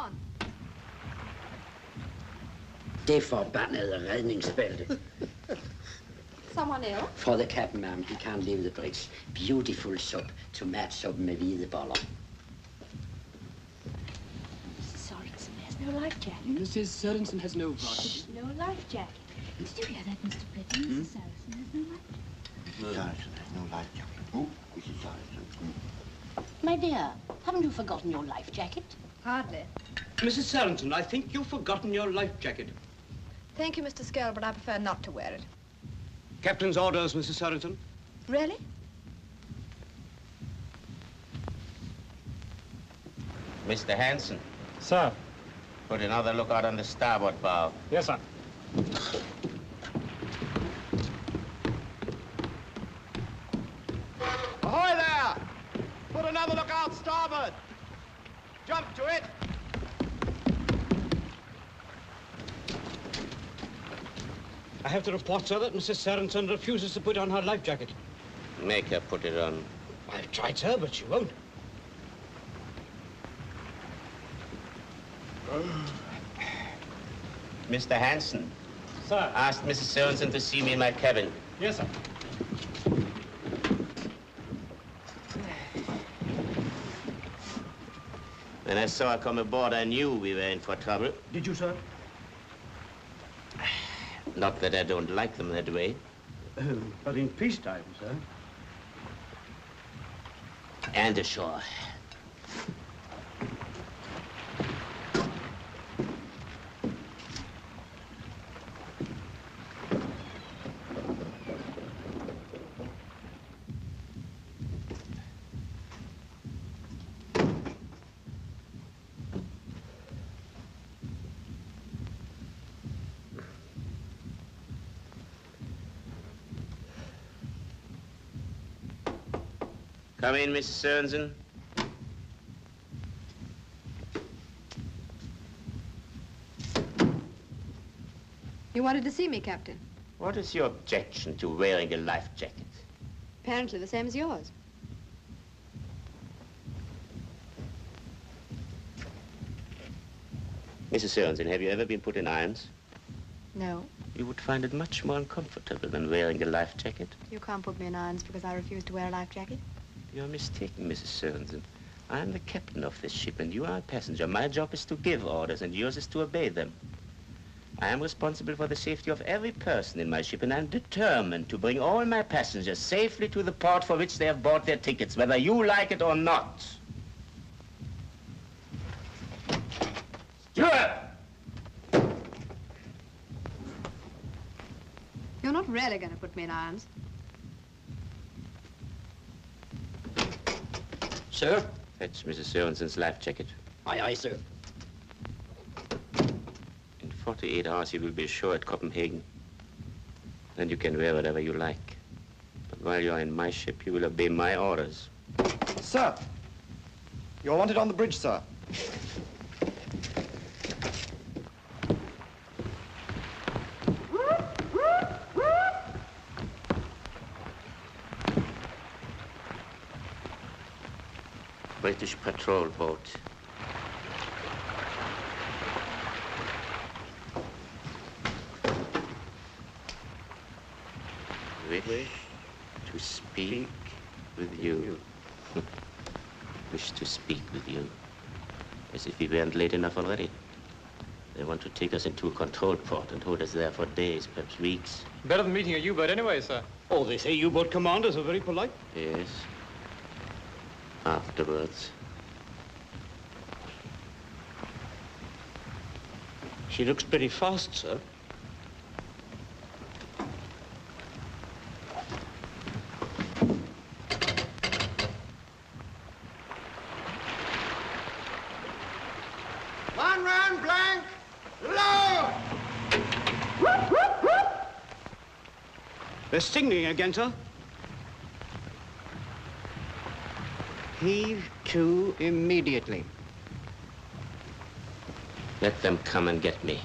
on. Det forbandede redningsbælte. Someone ill? For the captain, ma'am. He can't leave the bridge. Beautiful soup. Tomatsuppe med hvide boller. Mrs. Sorensen has no life jacket. Mrs. Sorensen has no vodka. No life jacket. Did you hear that, Mr. Britton? Mrs. Sorensen has no life jacket. Mrs. Sorensen has no life jacket. Oh, Mrs. Sorensen. My dear, haven't you forgotten your life jacket? Hardly. Mrs. Sorensen, I think you've forgotten your life jacket. Thank you, Mr. Skell, but I prefer not to wear it. Captain's orders, Mrs. Sorensen. Really? Mr. Hanson. Sir. Put another lookout on the starboard bow. Yes, sir. Ahoy there! Put another lookout starboard. Jump to it. I have to report, sir, that Mrs. Sorensen refuses to put on her life jacket. Make her put it on. I've tried, sir, but she won't. Mr. Hanson. Sir. Asked Mrs. Sorensen to see me in my cabin. Yes, sir. When I saw her come aboard, I knew we were in for trouble. Did you, sir? Not that I don't like them that way. But in peacetime, sir. And ashore. Come in, Mrs. Sorensen. You wanted to see me, Captain. What is your objection to wearing a life jacket? Apparently the same as yours. Mrs. Sorensen, have you ever been put in irons? No. You would find it much more uncomfortable than wearing a life jacket. You can't put me in irons because I refuse to wear a life jacket. You're mistaken, Mrs. Sorensen. I am the captain of this ship, and you are a passenger. My job is to give orders, and yours is to obey them. I am responsible for the safety of every person in my ship, and I'm determined to bring all my passengers safely to the port for which they have bought their tickets, whether you like it or not. Steward! You're not really going to put me in irons. Sir? Fetch Mrs. Sorensen's life jacket. Aye, aye, sir. In 48 hours, you will be ashore at Copenhagen. Then you can wear whatever you like. But while you're in my ship, you will obey my orders. Sir, you're wanted on the bridge, sir. British patrol boat. Wish to speak with you. Wish to speak with you. As if we weren't late enough already. They want to take us into a control port and hold us there for days, perhaps weeks. Better than meeting a U-boat anyway, sir. Oh, they say U-boat commanders are very polite. Yes. Afterwards. She looks pretty fast, sir. One round blank, low! They're singing again, sir. Heave to immediately. Let them come and get me.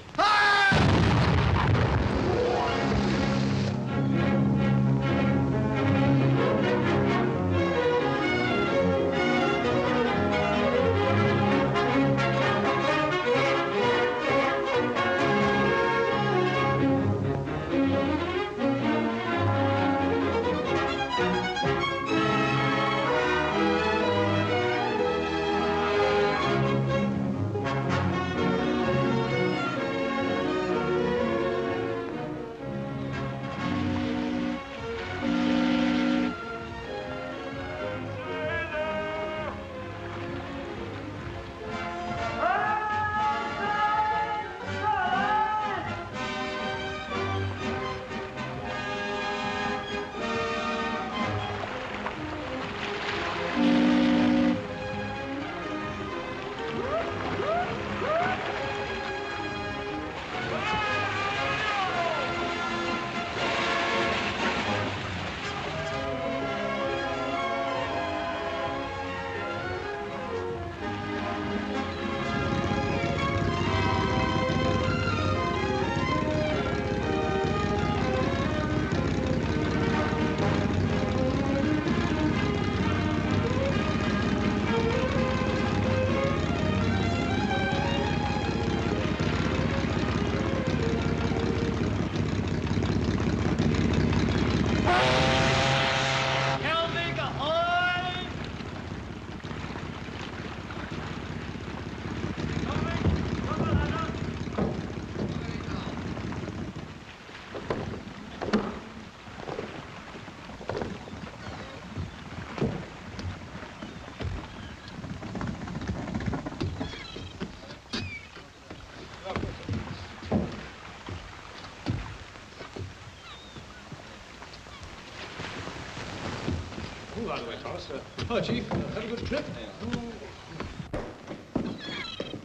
Oh, sir. Oh, Chief, have a good trip.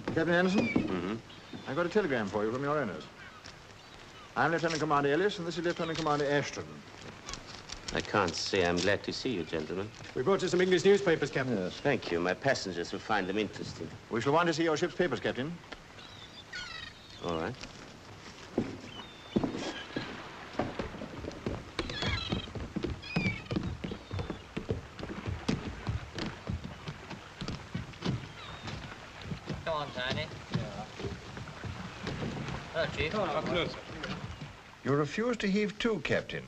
Captain Anderson? I've got a telegram for you from your owners. I'm Lieutenant Commander Ellis, and this is Lieutenant Commander Ashton. I can't say I'm glad to see you, gentlemen. We brought you some English newspapers, Captain. Yes. Thank you. My passengers will find them interesting. We shall want to see your ship's papers, Captain. All right. Come on, Tiny. Hello, Chief. Up close. You refuse to heave to, Captain.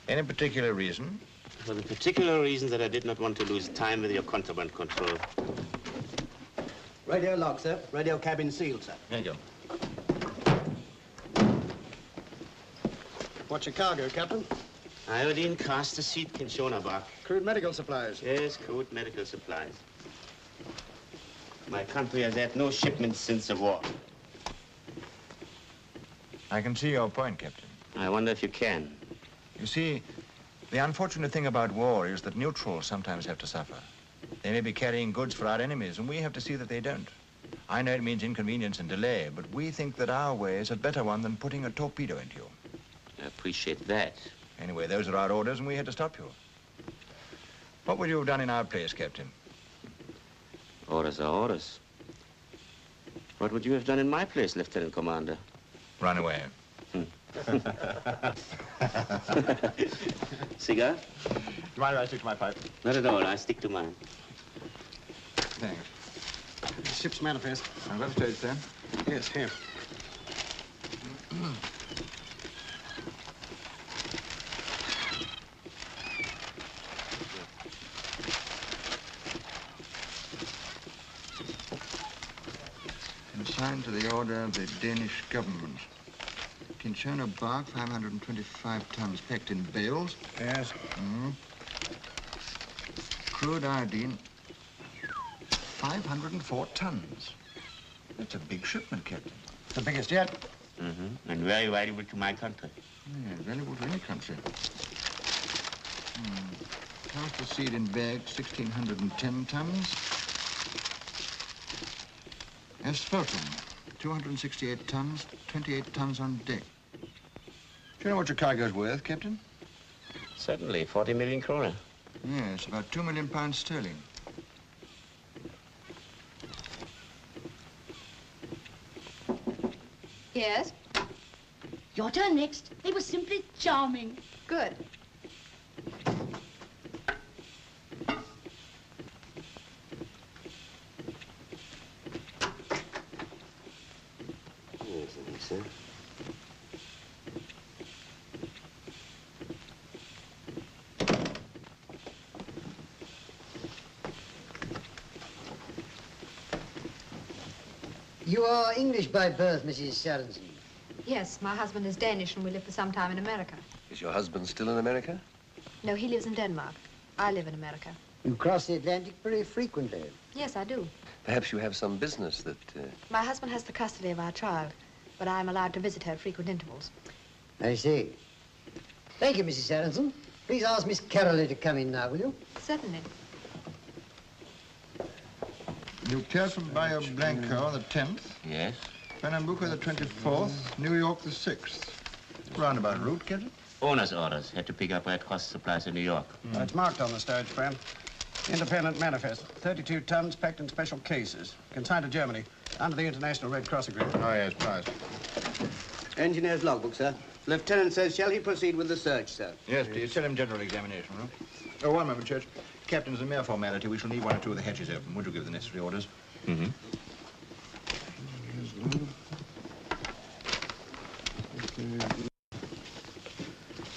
Any particular reason? For the particular reason that I did not want to lose time with your contraband control. Radio log, sir. Radio cabin sealed, sir. Thank you. What's your cargo, Captain? Iodine, caster seed, Kinshona Crude medical supplies. Yes, crude medical supplies. My country has had no shipments since the war. I can see your point, Captain. I wonder if you can. You see, the unfortunate thing about war is that neutrals sometimes have to suffer. They may be carrying goods for our enemies, and we have to see that they don't. I know it means inconvenience and delay, but we think that our way is a better one than putting a torpedo into you. I appreciate that. Anyway, those are our orders, and we had to stop you. What would you have done in our place, Captain? Orders are orders. What would you have done in my place, Lieutenant Commander? Run away. Cigar? Do you mind if I stick to my pipe? Not at all. I stick to mine. Thanks. Ship's manifest. I've got a stage, sir. Yes, here. Consigned to the order of the Danish government. Kinshona bark, 525 tons, packed in bales. Yes. Crude iodine, 504 tons. That's a big shipment, Captain. The biggest yet. And very valuable to my country. Yeah, valuable to any country. Castor seed in bags, 1,610 tons. Asphaltum, 268 tons, 28 tons on deck. Do you know what your cargo's worth, Captain? Certainly, 40 million krona. Yes, about £2 million sterling. Yes? Your turn next. They were simply charming. Good. Yes, I think so. You are English by birth, Mrs. Sorensen. Yes, my husband is Danish and we lived for some time in America. Is your husband still in America? No, he lives in Denmark. I live in America. You cross the Atlantic very frequently. Yes, I do. Perhaps you have some business that... My husband has the custody of our child, but I'm allowed to visit her at frequent intervals. I see. Thank you, Mrs. Sorensen. Please ask Miss Carolee to come in now, will you? Certainly. You cleared from Bahia Blanco on the 10th. Yes? Pernambuco the 24th, New York the 6th. Roundabout route, Captain? Owner's orders. Had to pick up Red Cross supplies in New York. It's marked on the stowage friend. Independent manifest. 32 tons packed in special cases. Consigned to Germany under the International Red Cross Agreement. Oh, yes, prize. Engineer's logbook, sir. Lieutenant says, shall he proceed with the search, sir? Yes, please. Tell him general examination, huh? Oh, one moment, Church. Captain, as a mere formality, we shall need one or two of the hatches open. Would you give the necessary orders?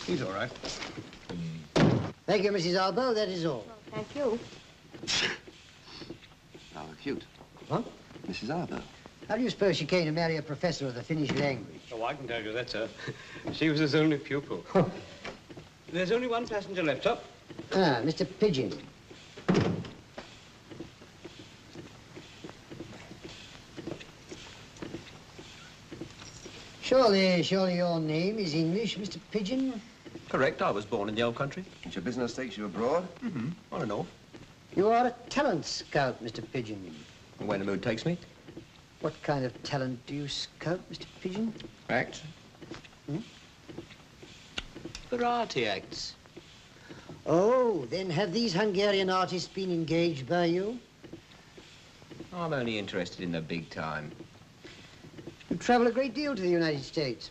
He's all right. Thank you, Mrs. Albo. That is all. Thank you. Rather cute. What? Mrs. Arbo. How do you suppose she came to marry a professor of the Finnish language? Oh, I can tell you that, sir. She was his only pupil. There's only one passenger left up. Ah, Mr. Pigeon. Surely your name is English, Mr. Pigeon? Correct. I was born in the old country. And your business takes you abroad? Mm-hmm. On and off. You are a talent scout, Mr. Pigeon. When the mood takes me. What kind of talent do you scout, Mr. Pigeon? Acts. Hmm? Variety acts. Oh, then have these Hungarian artists been engaged by you? I'm only interested in the big time. You travel a great deal to the United States.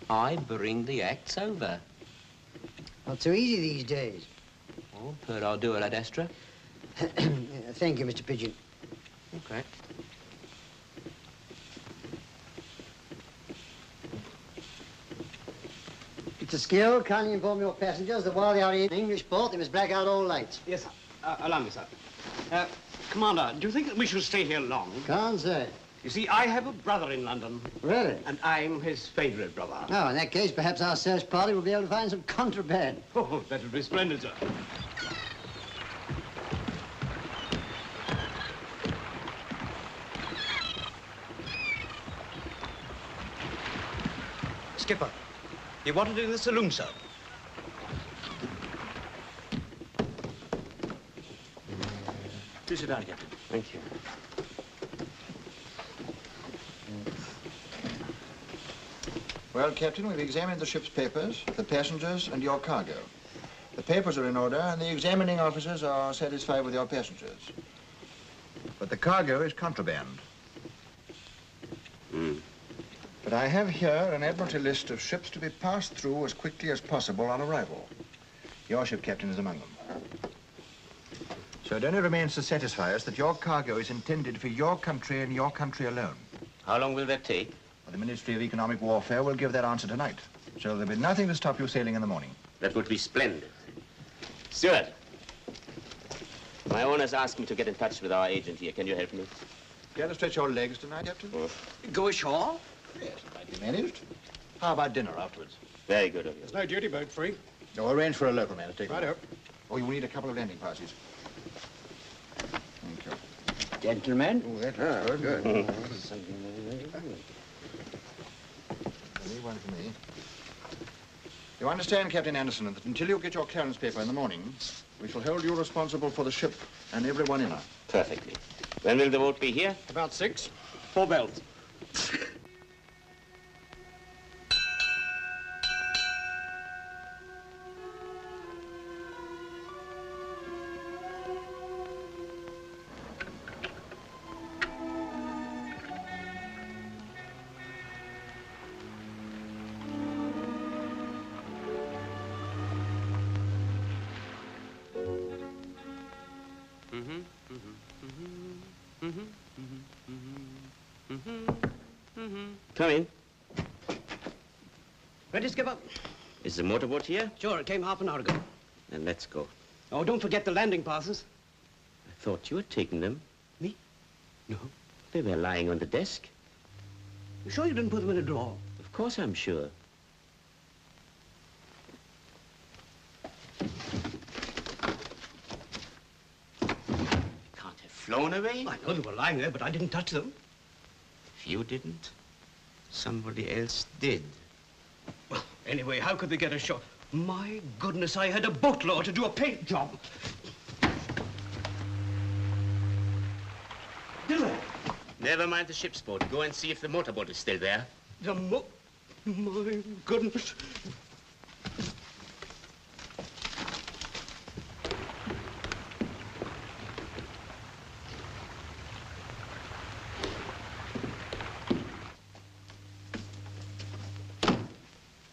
I bring the acts over. Not so easy these days. Oh, but I'll do it at Astra. Thank you, Mr. Pigeon. Okay. It's a skill. Kindly inform your passengers that while they are in an English port, they must black out all lights. Yes, sir. Allow me, sir. Commander, do you think that we should stay here long? Can't say. You see, I have a brother in London. Really? And I'm his favorite brother. Oh, in that case, perhaps our search party will be able to find some contraband. Oh, that would be splendid, sir. Skipper, you wanted in the saloon, sir? Please sit down, Captain. Thank you. Well, Captain, we've examined the ship's papers, the passengers, and your cargo. The papers are in order, and the examining officers are satisfied with your passengers. But the cargo is contraband. But I have here an Admiralty list of ships to be passed through as quickly as possible on arrival. Your ship, Captain, is among them. So it only remains to satisfy us that your cargo is intended for your country and your country alone. How long will that take? Well, the Ministry of Economic Warfare will give that answer tonight. So there'll be nothing to stop you sailing in the morning. That would be splendid. Steward, my owners asked me to get in touch with our agent here. Can you help me? Care to stretch your legs tonight, Captain? Go ashore? Yes, it might be managed. How about dinner afterwards? Very good of you. There's no duty boat free. No, arrange for a local man to take Righto. Oh, you will need a couple of landing passes. Thank you. Gentlemen. Oh, that looks good. Good. Leave one for me. You understand, Captain Anderson, that until you get your clearance paper in the morning, we shall hold you responsible for the ship and everyone in her. Perfectly. When will the boat be here? About 6. 4 bells. Come in. Ready, Skipper? Is the motorboat here? Sure, it came half an hour ago. Then let's go. Oh, don't forget the landing passes. I thought you had taken them. Me? No. They were lying on the desk. You sure you didn't put them in a drawer? Of course I'm sure. Can't have flown away. I know they were lying there, but I didn't touch them. If you didn't, somebody else did. Well, anyway, how could they get ashore? My goodness, I had a boatload to do a paint job. Dillon! Never mind the ship's boat. Go and see if the motorboat is still there. My goodness.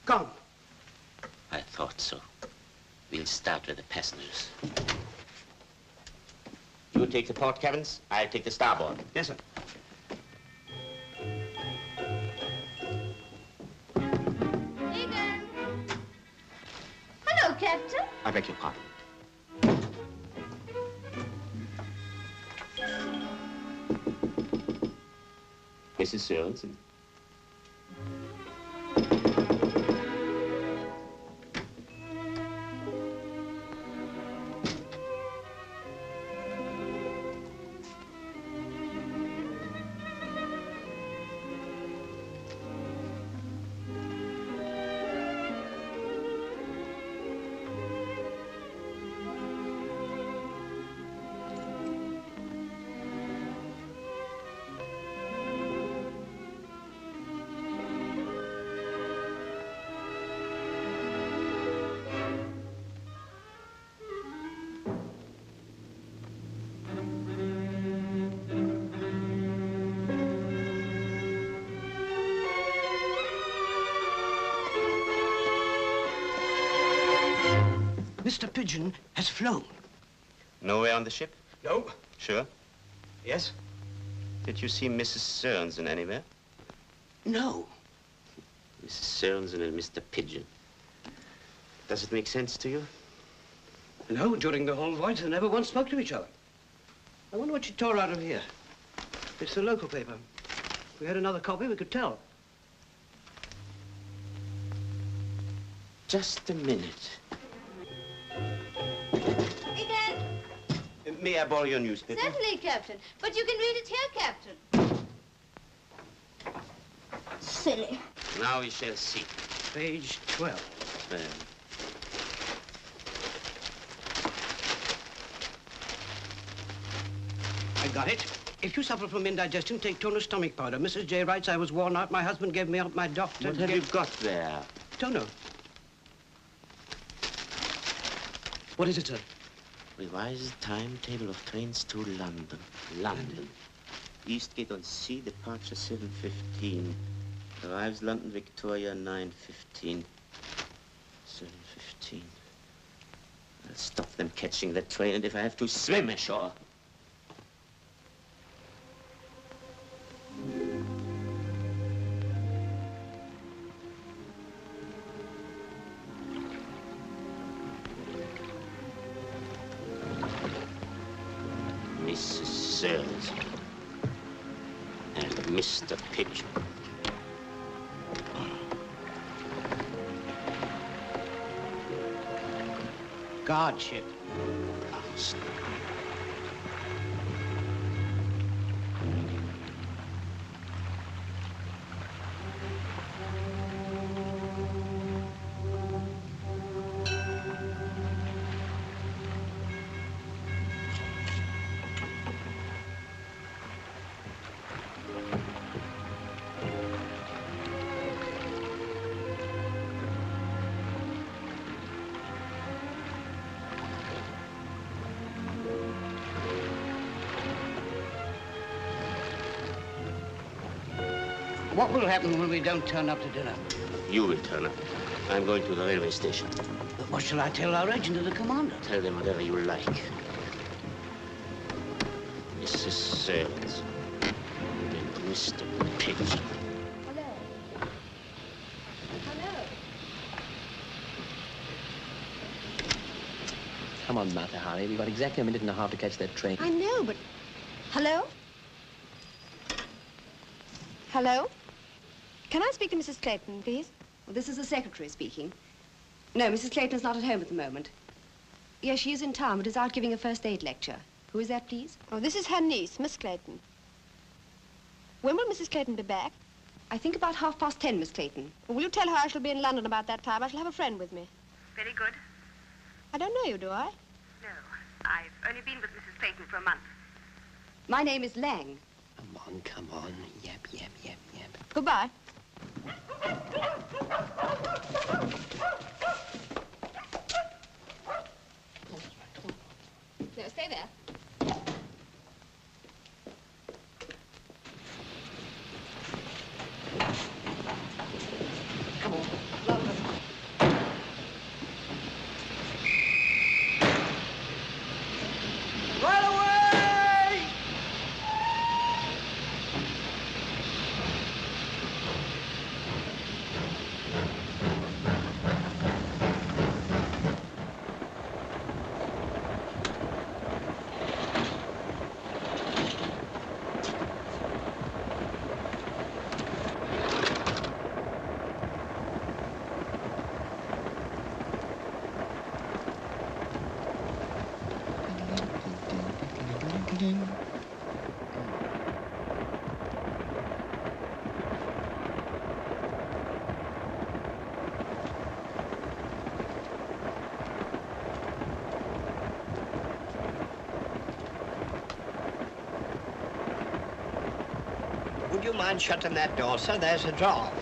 Gone. I thought so. We'll start with the passengers. You take the port cabins, I'll take the starboard. Yes, sir. Egan! Hello, Captain. I beg your pardon. Mrs. Sorensen. Mr. Pigeon has flown. Nowhere on the ship? No. Sure? Yes? Did you see Mrs. Sorensen anywhere? No. Mrs. Sorensen and Mr. Pigeon. Does it make sense to you? No, during the whole voyage, they never once spoke to each other. I wonder what she tore out of here. It's the local paper. If we had another copy, we could tell. Just a minute. Hey, Dad. May I borrow your newspaper? Certainly, Captain. But you can read it here, Captain. Silly. Now we shall see. Page 12. I got it. If you suffer from indigestion, take toner stomach powder. Mrs. J writes I was worn out. My husband gave me out my doctor. What have you got there? Toner. What is it, sir? Revised timetable of trains to London. London. Eastgate on sea, departure 7:15. Arrives London Victoria 9:15. 7:15. I'll stop them catching the train, and if I have to, swim ashore. Mrs. Searles and Mr. Pigeon. Guardship. What will happen when we don't turn up to dinner? You will turn up. I'm going to the railway station. But what shall I tell our agent and the commander? Tell them whatever you like. Mrs. Searles and Mr. Pigeon. Hello. Hello. Come on, Martha, hurry. We've got exactly a minute and a half to catch that train. I know, but... Hello? Hello? Can I speak to Mrs. Clayton, please? Well, this is the secretary speaking. No, Mrs. Clayton is not at home at the moment. Yes, she is in town, but is out giving a first aid lecture. Who is that, please? Oh, this is her niece, Miss Clayton. When will Mrs. Clayton be back? I think about 10:30, Miss Clayton. Well, will you tell her I shall be in London about that time? I shall have a friend with me. Very good. I don't know you, do I? No, I've only been with Mrs. Clayton for a month. My name is Lang. Come on. Yap, yap, yap, yap. Goodbye. No, stay there. Come on. Right away! Would you mind shutting that door, sir? There's a draft.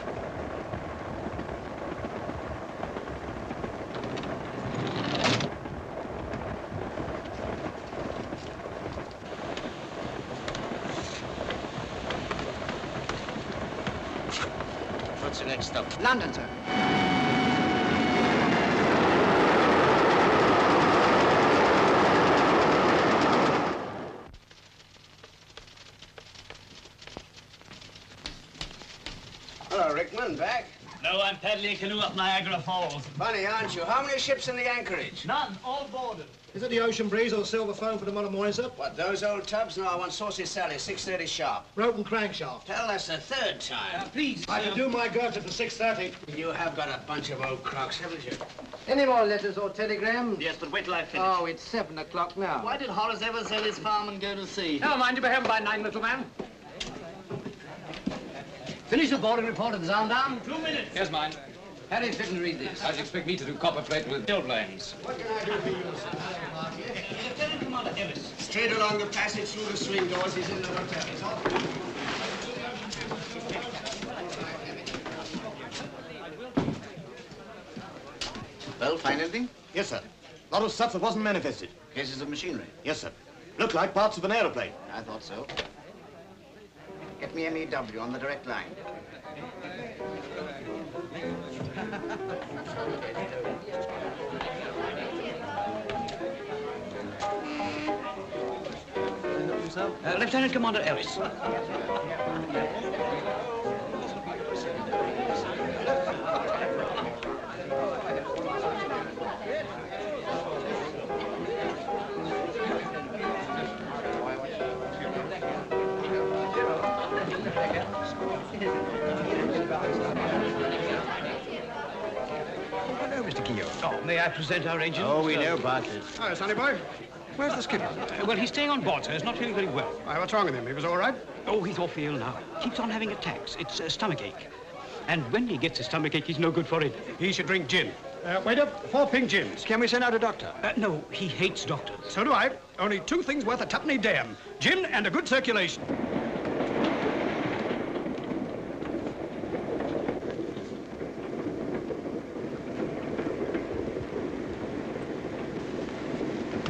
What's the next stop? London, sir. Hello, Rickman. Back? No, I'm paddling a canoe up Niagara Falls. Funny, aren't you? How many ships in the anchorage? None, all boarded. Is it the ocean breeze or the silver foam for tomorrow morning, sir? What, those old tubs? No, I want Saucy Sally, 6:30 sharp. Rope and crankshaft. Hell, that's the third time. Please, I can do my girth for 6:30. You have got a bunch of old crocs, haven't you? Any more letters or telegrams? Yes, but wait till I finish. Oh, it's 7 o'clock now. Why did Horace ever sell his farm and go to sea? Never mind, you'll be home by 9, little man. Finish the boarding report at the Zondown. 2 minutes. Here's mine. Harry, fit and read this. How'd you expect me to do copper plate with steel planes? What can I do for you, sir? Lieutenant Commander Ellis. Straight along the passage through the swing doors. He's in the hotel. He's off. Well, find anything? Yes, sir. A lot of stuff that wasn't manifested. Cases of machinery? Yes, sir. Look like parts of an aeroplane. I thought so. Get me MEW on the direct line. Lieutenant Commander Ellis. Hello, Mr. Keogh. Oh, may I present our agent? Oh, we know about it. Hi, Sonny boy. Where's the skipper? Well, he's staying on board, sir. He's not feeling very well. Why, what's wrong with him? He was all right? Oh, he's awfully ill now. Keeps on having attacks. It's a stomachache. And when he gets a stomachache, he's no good for it. He should drink gin. Waiter, 4 pink gins. Can we send out a doctor? No, he hates doctors. So do I. Only 2 things worth a tuppenny dam. Gin and a good circulation.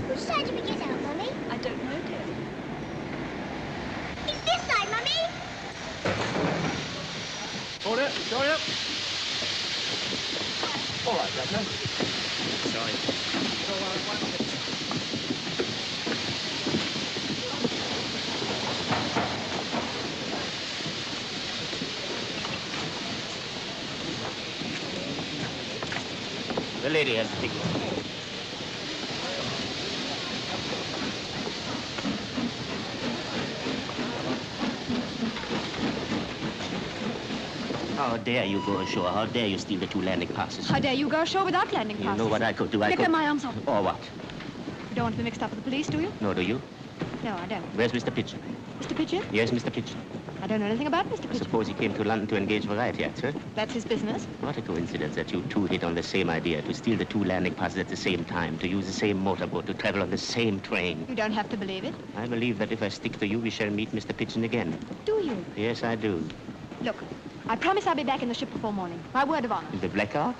Which side do we get out, Mummy? I don't know, dear. It's this side, Mummy. Order, sorry up. All right, Governor. Sorry. The lady has the ticket. How dare you go ashore? How dare you steal the 2 landing passes? How dare you go ashore without landing passes? You know what I could do? I Let could... go my arms off. Or what? You don't want to be mixed up with the police, do you? No, do you? No, I don't. Where's Mr. Pitchin? Mr. Pitchin? Yes, Mr. Pitchin. I don't know anything about Mr. Pitchin. Suppose he came to London to engage variety acts, huh? That's his business. What a coincidence that you two hit on the same idea, to steal the 2 landing passes at the same time, to use the same motorboat, to travel on the same train. You don't have to believe it. I believe that if I stick to you, we shall meet Mr. Pitchin again. Do you? Yes, I do. Look, I promise I'll be back in the ship before morning. My word of honor. In the blackout?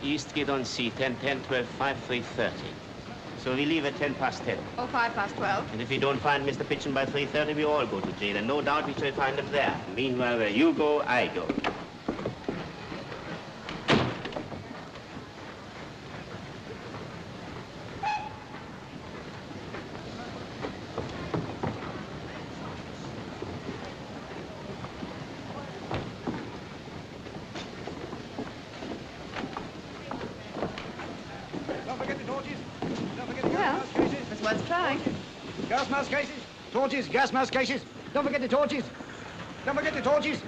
Eastgate on sea, 10, 10, 12, 5, 3:30. So we leave at 10 past 10. Oh, 5 past 12. And if we don't find Mr. Pitchin by 3:30, we all go to jail, and no doubt we shall find him there. Meanwhile, where you go, I go. Don't forget the torches. Don't forget the Well, gas mask cases. it's worth trying. Gas mask cases. Torches, gas mask cases. Don't forget the torches. Don't forget the torches.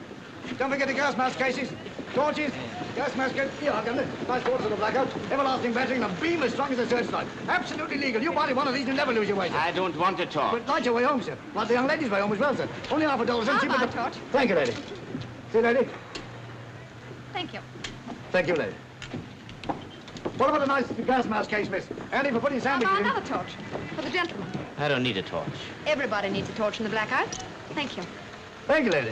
Don't forget the gas mask cases. Torches, gas mask cases. Here, I've done it. Nice quarters of the blackout. Everlasting battery and a beam as strong as a searchlight. Absolutely legal. You buy one of these, you'll never lose your way, sir. I don't want to talk. But light your way home, sir. Like the young lady's way home as well, sir. Only $50, I'll cheaper buy a than... torch. Thank you, lady. See you, lady. Thank you. Thank you, lady. What about a nice gas mask case, miss? Handy for putting I'll sandwiches buy in. another torch. For the gentleman. I don't need a torch. Everybody needs a torch in the blackout. Thank you. Thank you, lady.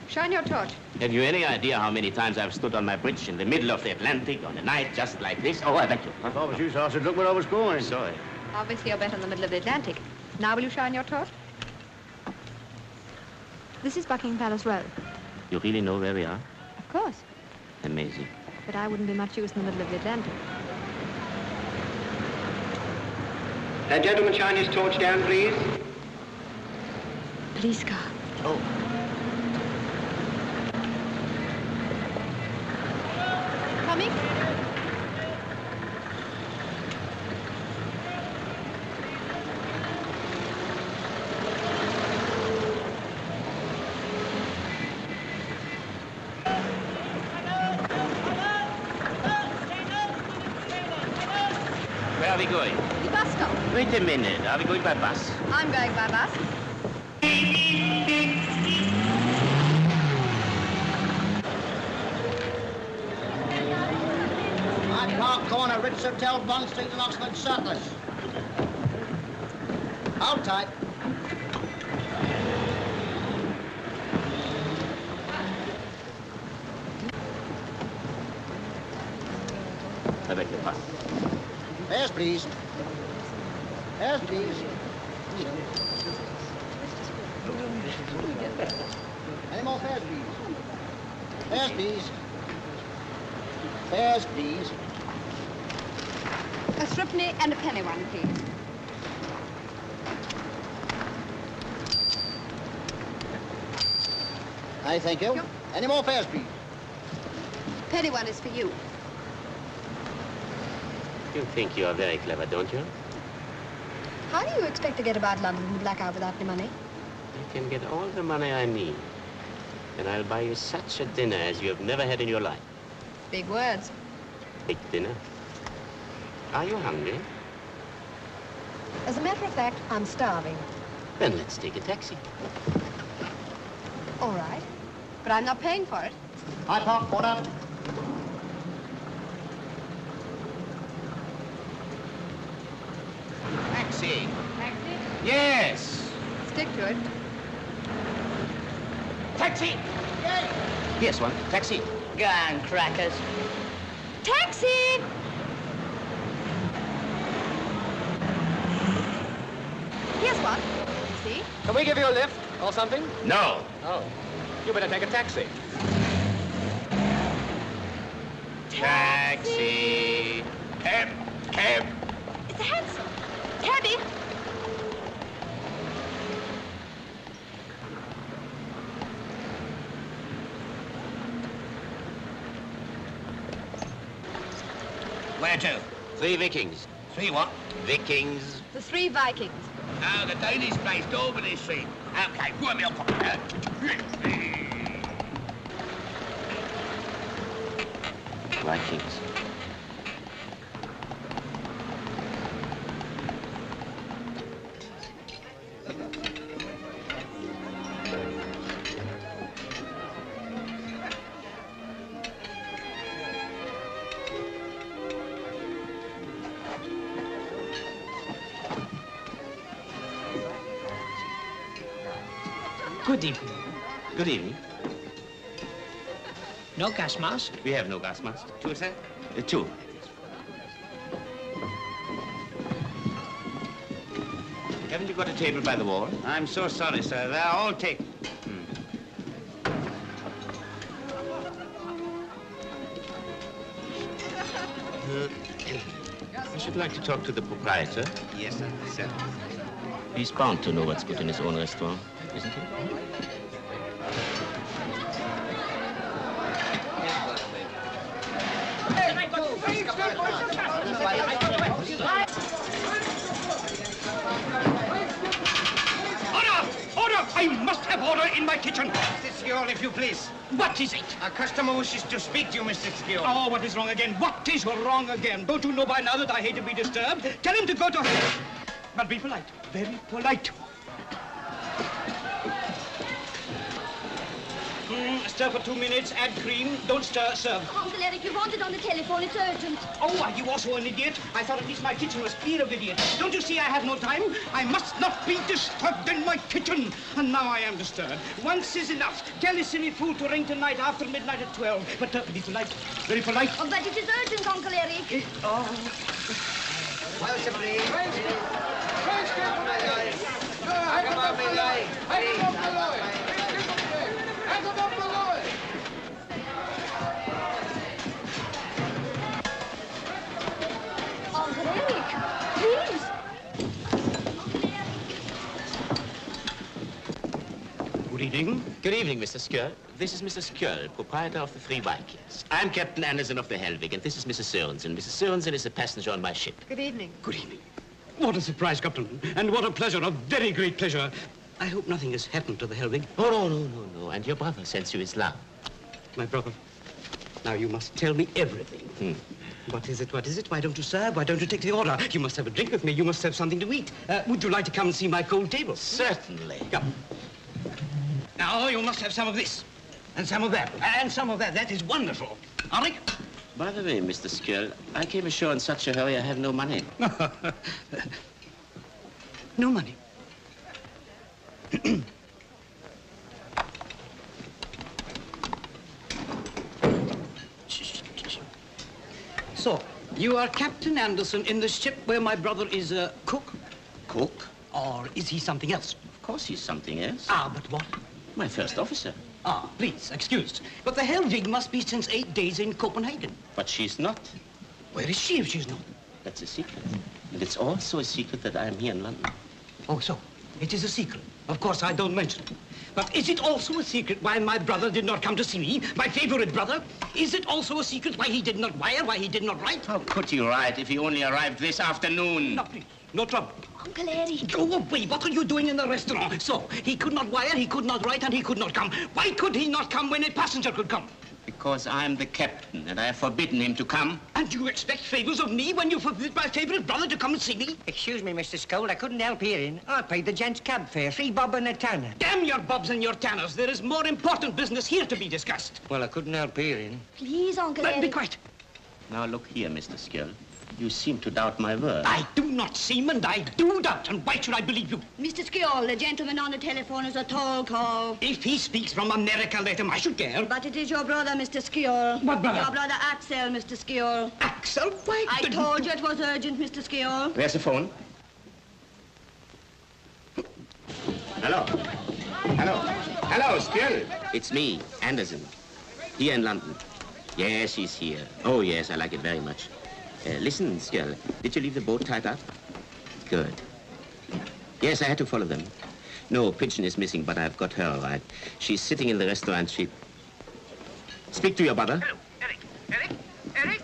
Shine your torch. Have you any idea how many times I've stood on my bridge in the middle of the Atlantic on a night just like this? Oh, I thank you. I thought it was you, sir. I said, look where I was going. Sorry. Obviously, you're better in the middle of the Atlantic. Now will you shine your torch? This is Buckingham Palace Road. You really know where we are? Of course. Amazing. But I wouldn't be much use in the middle of the Atlantic. That gentleman shine his torch down, please. Police car. Oh. Coming? Where are we going? The bus stop. Wait a minute. Are we going by bus? I'm going by bus. Hyde Park Corner, Ritz Hotel, Bond Street and Oxford Circus. Hold tight. I beg your pardon. Fares, please. Fares, please. Any more fares, please? Fares, please. Fares, please. A threepenny and a penny one, please. I thank you. Any more fares, please? Penny one is for you. You think you are very clever, don't you? How do you expect to get about London in the black hour without any money? You can get all the money I need. And I'll buy you such a dinner as you have never had in your life. Big words. Big dinner. Are you hungry? As a matter of fact, I'm starving. Then let's take a taxi. All right. But I'm not paying for it. Hyde Park Corner. Taxi. Taxi? Yes. Stick to it. Taxi. Yes, one. Taxi. Go on, crackers. Taxi! Here's one. See? Can we give you a lift or something? No. Oh. You better take a taxi. Taxi. Cab. Cab. It's a hansom. Tabby. Where to? 3 Vikings. 3 what? Vikings. The 3 Vikings. Oh, the Danish place, Albany Street. Okay, pour me a coffee. Vikings. Good evening. Good evening. No gas mask? We have no gas mask. 2, sir? 2. Haven't you got a table by the wall? I'm so sorry, sir. They're all taken. I should like to talk to the proprietor. Yes, sir. Sir. He's bound to know what's good in his own restaurant, isn't he? Order! I must have order in my kitchen. Mr. Skjol, if you please. What is it? A customer wishes to speak to you, Mr. Skjol. Oh, what is wrong again? What is wrong again? Don't you know by now that I hate to be disturbed? Tell him to go to hell. But be polite. Very polite. Stir for 2 minutes, add cream. Don't stir, serve. Uncle Eric, you want it on the telephone. It's urgent. Oh, are you also an idiot? I thought at least my kitchen was clear of idiots. Don't you see I have no time? I must not be disturbed in my kitchen. And now I am disturbed. Once is enough. Tell the silly fool to ring tonight after midnight at 12. But be polite. Very polite. Oh, but it is urgent, Uncle Eric. Welcome, please. Uncle Eric, please. Good evening. Good evening, Mr. Skjöld. This is Mr. Skjöld, proprietor of the Three Vikings. I'm Captain Anderson of the Helvig, and this is Mrs. Sørensen. Mrs. Sørensen is a passenger on my ship. Good evening. Good evening. What a surprise, Captain. And what a pleasure, a very great pleasure. I hope nothing has happened to the Helvig. Oh, no. And your brother sends you his love. My brother. Now, you must tell me everything. What is it? Why don't you serve? Why don't you take the order? You must have a drink with me. You must have something to eat. Would you like to come and see my cold table? Certainly. Come. Now, you must have some of this. And some of that. And some of that. That is wonderful. Arik? By the way, Mr. Skjöld, I came ashore in such a hurry I have no money. No money? So, you are Captain Anderson in the ship where my brother is a cook? Cook? Or is he something else? Of course he's something else. Ah, but what? My first officer. Ah, please, excused. But the Helvig must be since 8 days in Copenhagen. But she's not. Where is she if she's not? That's a secret. And it's also a secret that I'm here in London. Oh, so it is a secret. Of course, I don't mention it. But is it also a secret why my brother did not come to see me, my favorite brother? Is it also a secret why he did not wire, why he did not write? How could he write if he only arrived this afternoon? No, please, no trouble. Uncle Eric. Go away. What are you doing in the restaurant? So, he could not wire, he could not write, and he could not come. Why could he not come when a passenger could come? Because I'm the captain, and I have forbidden him to come. And you expect favors of me when you forbid my favorite brother to come and see me? Excuse me, Mr. Skjöld, I couldn't help hearing. I paid the gent's cab fare, 3 bob and a tanner. Damn your bobs and your tanners. There is more important business here to be discussed. Well, I couldn't help hearing. Please, Uncle Eric. Be quiet. Now, look here, Mr. Skjöld. You seem to doubt my word. I do not seem, and I do doubt. And why should I believe you? Mr. Skjöld, the gentleman on the telephone is a tall call. If he speaks from America, let him. I should care. But it is your brother, Mr. Skjöld. What brother? Your brother Axel, Mr. Skjöld. Axel? Why? I told you it was urgent, Mr. Skjöld. Where's the phone? Hello? Hello, Skjöld. It's me, Anderson. Here in London. Yes, he's here. Oh, yes, I like it very much. Listen, Skjöld, did you leave the boat tied up? Good. Yes, I had to follow them. No, Pigeon is missing, but I've got her all right. She's sitting in the restaurant. Speak to your brother. Hello, Eric?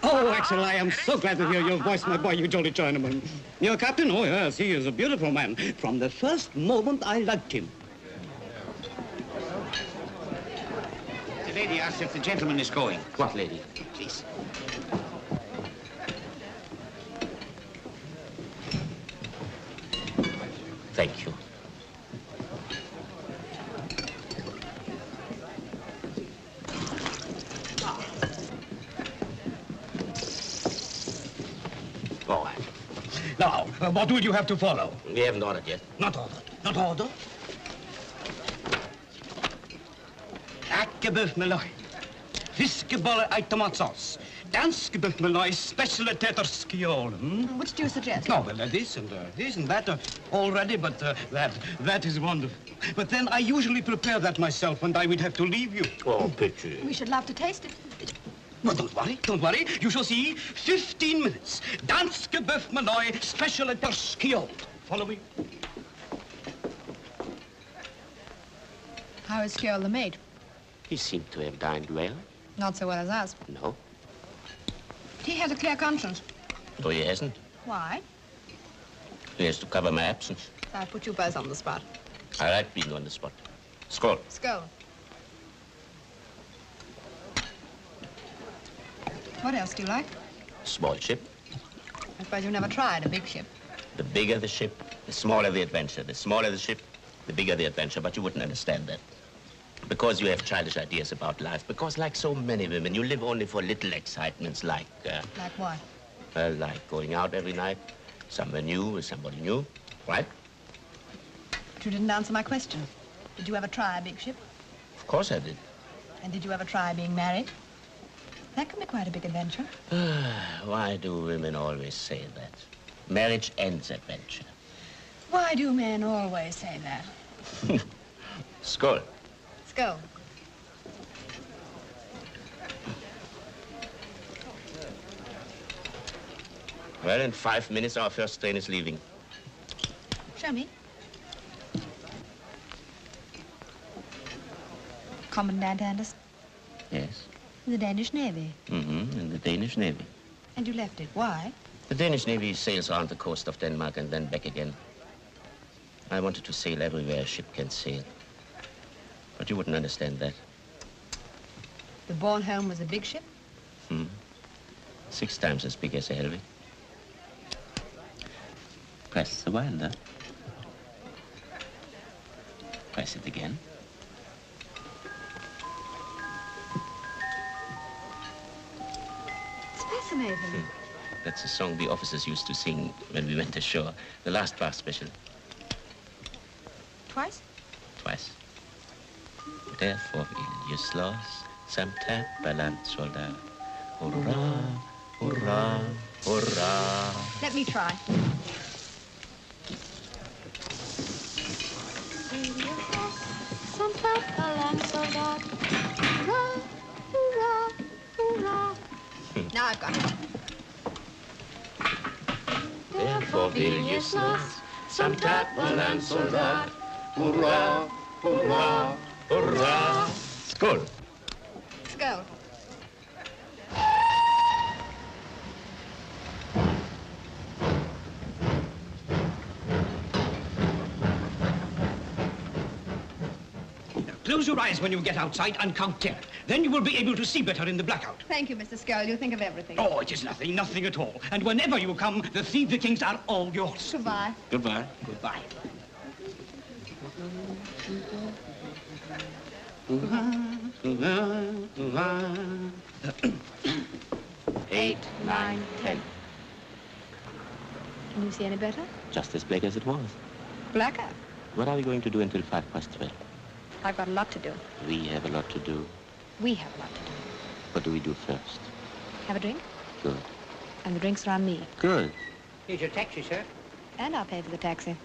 Oh, Axel, I am so glad to hear your voice, my boy, you jolly Chinaman. Your captain? Oh, yes, he is a beautiful man. From the first moment, I liked him. The lady asked if the gentleman is going. What lady? Please. Thank you. All right. Now, what will you have to follow? We haven't ordered yet. Not ordered. Not ordered? Hakkebøf med løg. Fiskebolle uit tomatsaus. Danskebøf med løg, specialiteit er skjol. Which do you suggest? No, well, this and that already, but that is wonderful. But then I usually prepare that myself, and I would have to leave you. Oh, pity. We should love to taste it. Well, don't worry. You shall see 15 minutes. Danskebøf med løg, specialiteit er skjol. Follow me. How is Skjöld the maid? He seemed to have dined well. Not so well as us. No. He has a clear conscience. No, he hasn't. Why? He has to cover my absence. I put you both on the spot. I like being on the spot. Skål. Skål. What else do you like? Small ship. I suppose you never tried a big ship. The bigger the ship, the smaller the adventure. The smaller the ship, the bigger the adventure. But you wouldn't understand that. Because you have childish ideas about life. Because like so many women, you live only for little excitements like... Like what? Well, like going out every night, somewhere new with somebody new, right? But you didn't answer my question. Did you ever try a big ship? Of course I did. And did you ever try being married? That can be quite a big adventure. Why do women always say that? Marriage ends adventure. Why do men always say that? Skål. Skål. Well, in 5 minutes, our first train is leaving. Show me. Commandant Anderson? Yes. In the Danish Navy. Mm-hmm, in the Danish Navy. And you left it. Why? The Danish Navy sails around the coast of Denmark and then back again. I wanted to sail everywhere a ship can sail. But you wouldn't understand that. The Bornholm was a big ship? 6 times as big as a Helvig. Press the winder. Press it again. It's fascinating. That's a song the officers used to sing when we went ashore. The last bar special. Twice? Twice. Therefore will you slåss som tappalanssoldat. Hurra, hurra, hurra. Let me try. Som tappalanssoldat. Hurra, hurra, hurra. Now I've got it. Therefore will you slåss som tappalanssoldat. Hurra, hurra, hurra. Skål. Skål. Close your eyes when you get outside and count 10. Then you will be able to see better in the blackout. Thank you, Mr. Skull. You think of everything. Oh, it is nothing, nothing at all. And whenever you come, the 3 Vikings are all yours. Goodbye. Goodbye. Goodbye. 8, 9, 10. Can you see any better? Just as black as it was. Blacker. What are we going to do until 12:05? I've got a lot to do. We have a lot to do. We have a lot to do. What do we do first? Have a drink? Good. And the drinks are on me. Good. Here's your taxi, sir. And I'll pay for the taxi.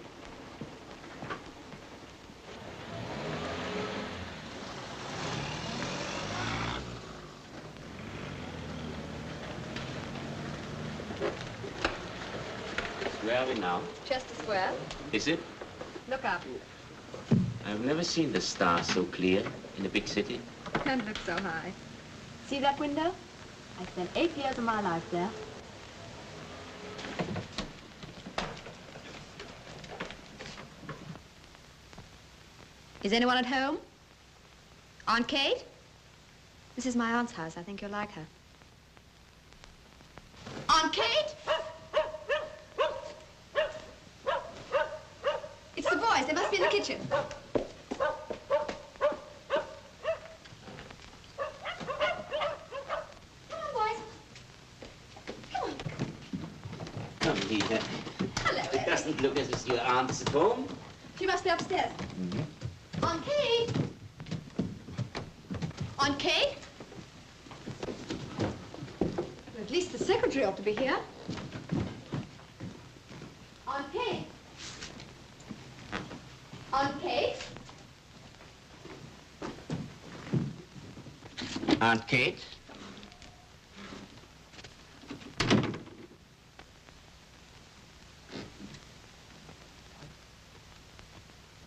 Where are we now? Chester Square. Is it? Look up. I've never seen the stars so clear in a big city. Don't look so high. See that window? I spent 8 years of my life there. Is anyone at home? Aunt Kate? This is my aunt's house. I think you'll like her. Aunt Kate? It's the boys. They must be in the kitchen. Come here. Hello, It doesn't look as if your aunt is at home. She must be upstairs. Aunt Kate? Aunt Kate? Well, at least the secretary ought to be here. Aunt Kate? Aunt Kate? Aunt Kate?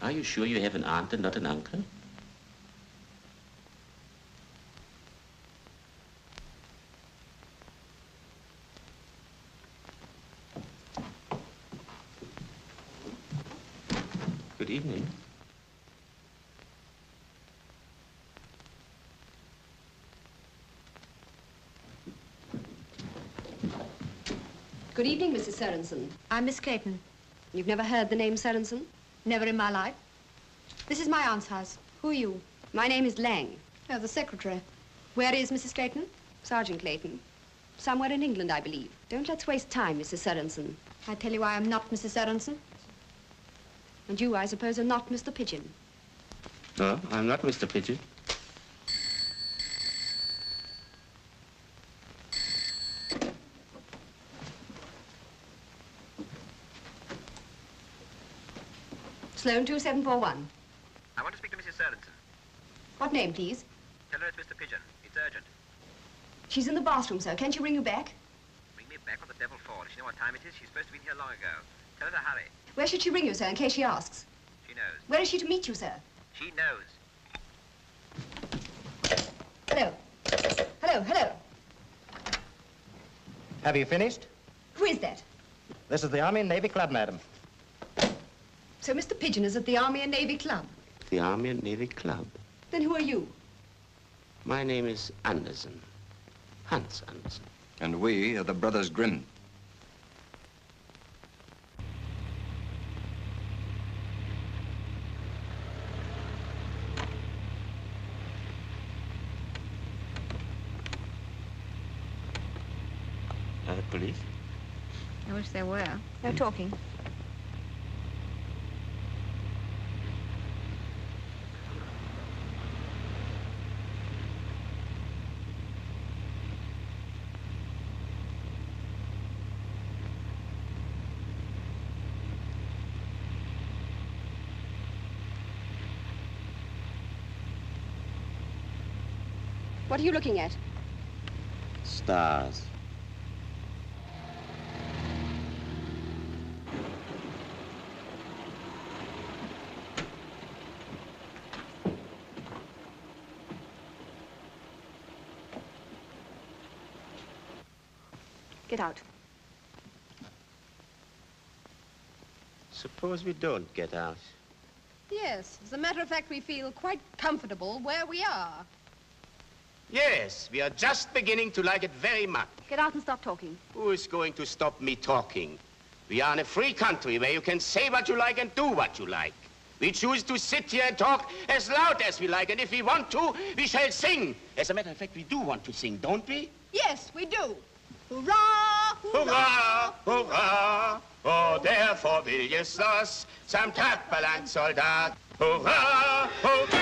Are you sure you have an aunt and not an uncle? Good evening. Good evening, Mrs. Sorensen. I'm Miss Clayton. You've never heard the name Sorensen? Never in my life. This is my aunt's house. Who are you? My name is Lang. Oh, the secretary. Where is Mrs. Clayton? Sergeant Clayton. Somewhere in England, I believe. Don't let's waste time, Mrs. Sorensen. I tell you why I'm not Mrs. Sorensen. And you, I suppose, are not Mr. Pigeon. No, I'm not Mr. Pigeon. Sloan 2741. I want to speak to Mrs. Sorensen. What name, please? Tell her it's Mr. Pigeon. It's urgent. She's in the bathroom, sir. Can't you ring you back? Ring me back, what the devil for? Does she know what time it is? She's supposed to be here long ago. Tell her to hurry. Where should she ring you, sir, in case she asks? She knows. Where is she to meet you, sir? She knows. Oh, hello. Have you finished? Who is that? This is the Army and Navy Club, madam. So Mr. Pigeon is at the Army and Navy Club. The Army and Navy Club. Then who are you? My name is Anderson. Hans Anderson. And we are the Brothers Grimm. The police? I wish there were. No talking. What are you looking at? Stars. Get out. Suppose we don't get out. Yes, as a matter of fact, we feel quite comfortable where we are. Yes, we are just beginning to like it very much. Get out and stop talking. Who is going to stop me talking? We are in a free country where you can say what you like and do what you like. We choose to sit here and talk as loud as we like, and if we want to, we shall sing. As a matter of fact, we do want to sing, don't we? Yes, we do. Hurrah! Hurra, hurra, oh, therefore will je slåss som tapperland soldat. Hurra, hurra.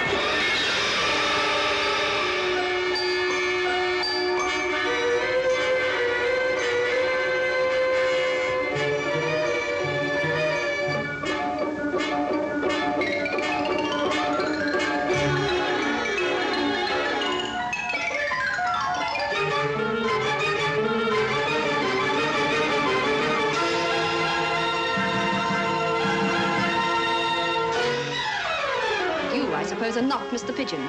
Are not Mr. Pigeon.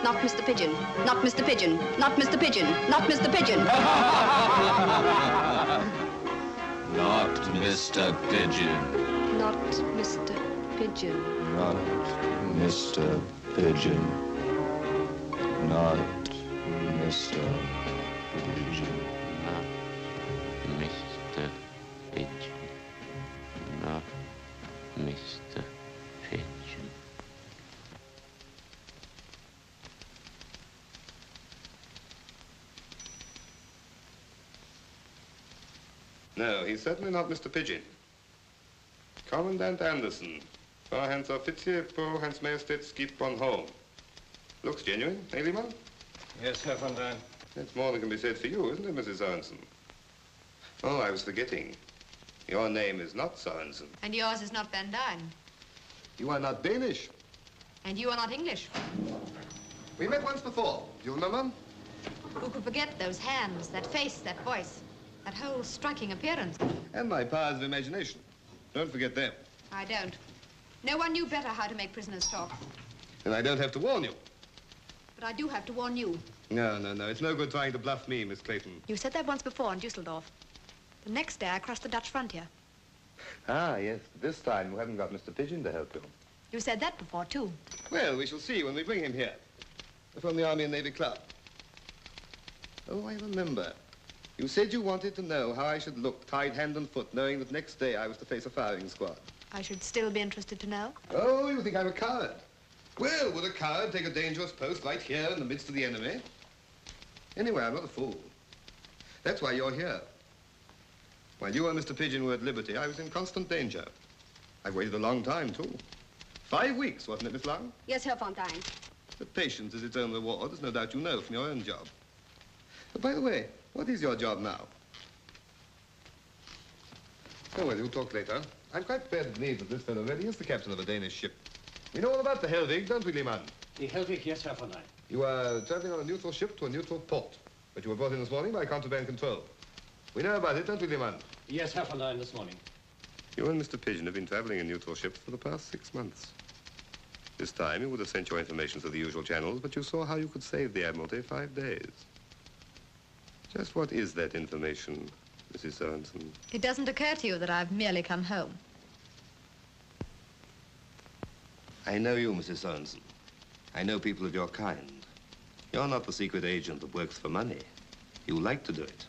Not Mr. Pigeon. Not Mr. Pigeon. Not Mr. Pigeon. Not Mr. Pigeon. Not Mr. Pigeon. Not Mr. Pigeon. Not Mr. Pigeon. Not Mr. Pigeon. Not Mr. Pigeon. Not Mr. Pigeon. No, he's certainly not Mr. Pigeon. Commandant Anderson. Hans Offizier på Hans Majestäts skip on home. Looks genuine, eh, Lehmann? Yes, Herr von Dyne. That's more than can be said for you, isn't it, Mrs. Sorensen? Oh, I was forgetting. Your name is not Sorensen. And yours is not Van Dyne. You are not Danish. And you are not English. We met once before. Do you remember? Who could forget those hands, that face, that voice, that whole striking appearance? And my powers of imagination. Don't forget them. I don't. No one knew better how to make prisoners talk. And I don't have to warn you. But I do have to warn you. No. It's no good trying to bluff me, Miss Clayton. You said that once before in Dusseldorf. The next day I crossed the Dutch frontier. Ah, yes. This time you haven't got Mr. Pigeon to help you. You said that before, too. Well, we shall see when we bring him here. From the Army and Navy Club. Oh, I remember. You said you wanted to know how I should look, tied hand and foot, knowing that next day I was to face a firing squad. I should still be interested to know. Oh, you think I'm a coward? Well, would a coward take a dangerous post right here in the midst of the enemy? Anyway, I'm not a fool. That's why you're here. While you and Mr. Pigeon were at liberty, I was in constant danger. I've waited a long time, too. 5 weeks, wasn't it, Miss Long? Yes, Herr Fontaine. But patience is its own reward, as no doubt you know from your own job. But by the way, what is your job now? Oh, well, you'll talk later. I'm quite prepared to believe that this fellow really is the captain of a Danish ship. We know all about the Helvig, don't we, Lehmann? The Helvig, yes, Herr von Dyne. You are traveling on a neutral ship to a neutral port, but you were brought in this morning by contraband control. We know about it, don't we, Lehmann? Yes, Herr von Dyne, this morning. You and Mr. Pigeon have been traveling in neutral ships for the past 6 months. This time you would have sent your information through the usual channels, but you saw how you could save the Admiralty 5 days. Just what is that information, Mrs. Sorensen? It doesn't occur to you that I've merely come home. I know you, Mrs. Sorensen. I know people of your kind. You're not the secret agent that works for money. You like to do it.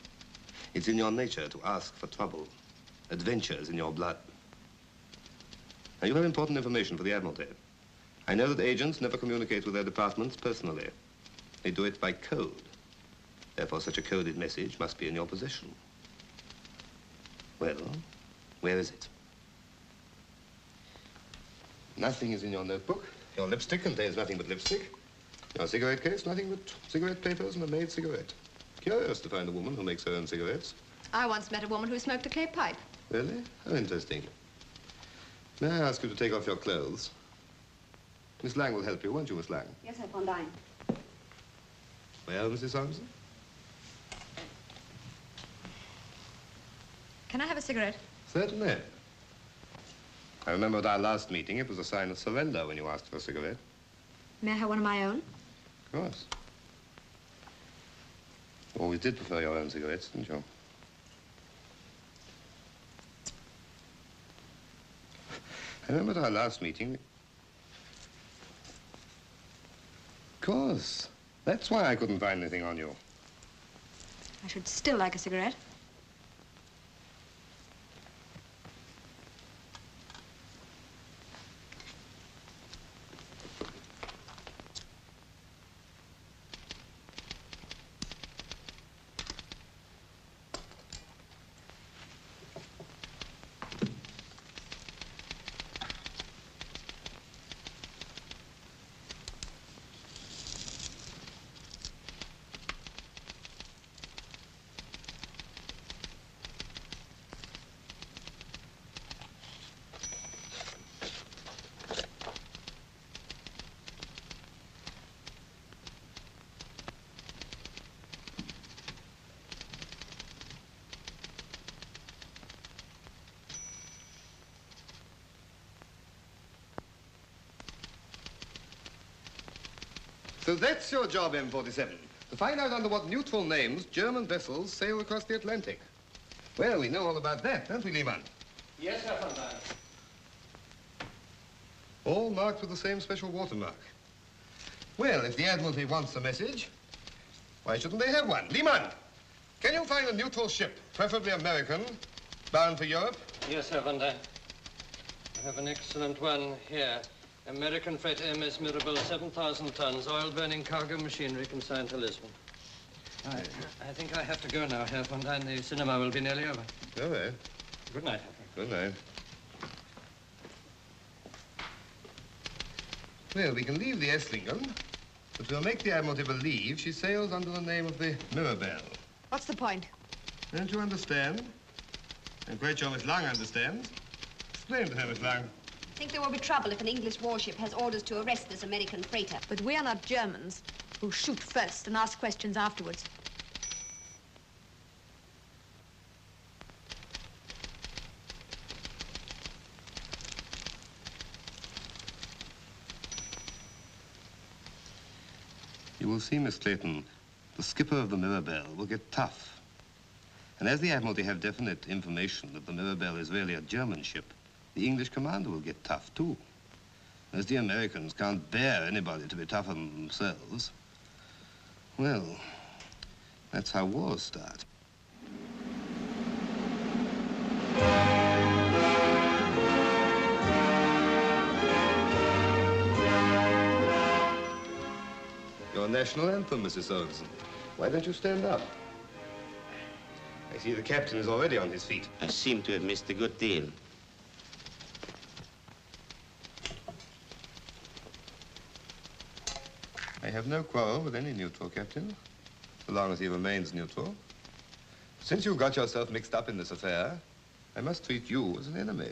It's in your nature to ask for trouble. Adventure is in your blood. Now, you have important information for the Admiralty. I know that agents never communicate with their departments personally. They do it by code. Therefore, such a coded message must be in your possession. Well, where is it? Nothing is in your notebook. Your lipstick contains nothing but lipstick. Your cigarette case, nothing but cigarette papers and a made cigarette. Curious to find a woman who makes her own cigarettes. I once met a woman who smoked a clay pipe. Really? How interesting. May I ask you to take off your clothes? Miss Lang will help you, won't you, Miss Lang? Yes, Herr von Dyne. Well, Mrs. Sorensen? Can I have a cigarette? Certainly. I remember at our last meeting, it was a sign of surrender when you asked for a cigarette. May I have one of my own? Of course. You always did prefer your own cigarettes, didn't you? I remember at our last meeting... Of course. That's why I couldn't find anything on you. I should still like a cigarette. So that's your job, M47, to find out under what neutral names German vessels sail across the Atlantic. Well, we know all about that, don't we, Lehmann? Yes, Herr von Dyne. All marked with the same special watermark. Well, if the Admiralty wants a message, why shouldn't they have one? Lehmann, can you find a neutral ship, preferably American, bound for Europe? Yes, Herr von Dyne. I have an excellent one here. American freighter MS Mirabelle, 7,000 tons, oil-burning cargo machinery consigned to Lisbon. I think I have to go now, Herr von Dyne. The cinema will be nearly over. All right. Good night. Good night. Well, we can leave the Esslingen, but we'll make the Admiralty believe she sails under the name of the Mirabelle. What's the point? Don't you understand? I'm quite sure Miss Lang understands. Explain to her, Miss Lang. I think there will be trouble if an English warship has orders to arrest this American freighter. But we are not Germans who shoot first and ask questions afterwards. You will see, Miss Clayton, the skipper of the Mirabelle will get tough. And as the Admiralty have definite information that the Mirabelle is really a German ship, the English commander will get tough, too. As the Americans can't bear anybody to be tougher than themselves, well, that's how wars start. Your national anthem, Mrs. Sorensen. Why don't you stand up? I see the captain is already on his feet. I seem to have missed a good deal. I have no quarrel with any neutral captain, so long as he remains neutral. Since you got yourself mixed up in this affair, I must treat you as an enemy.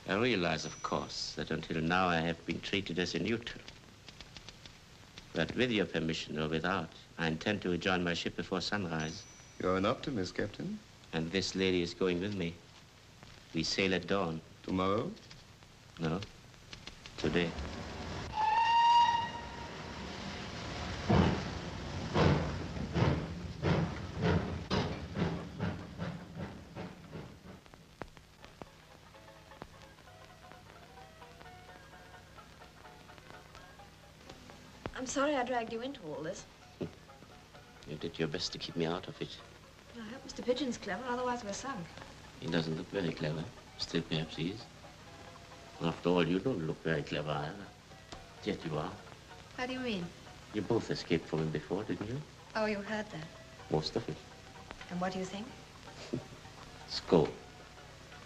I realize, of course, that until now I have been treated as a neutral. But with your permission or without, I intend to rejoin my ship before sunrise. You're an optimist, Captain. And this lady is going with me. We sail at dawn. Tomorrow? No, today. I'm sorry I dragged you into all this. You did your best to keep me out of it. I hope Mr. Pigeon's clever, otherwise we're sunk. He doesn't look very clever. Still, perhaps he is. After all, you don't look very clever either. Yet you are. How do you mean? You both escaped from him before, didn't you? Oh, you heard that. Most of it. And what do you think? Skull.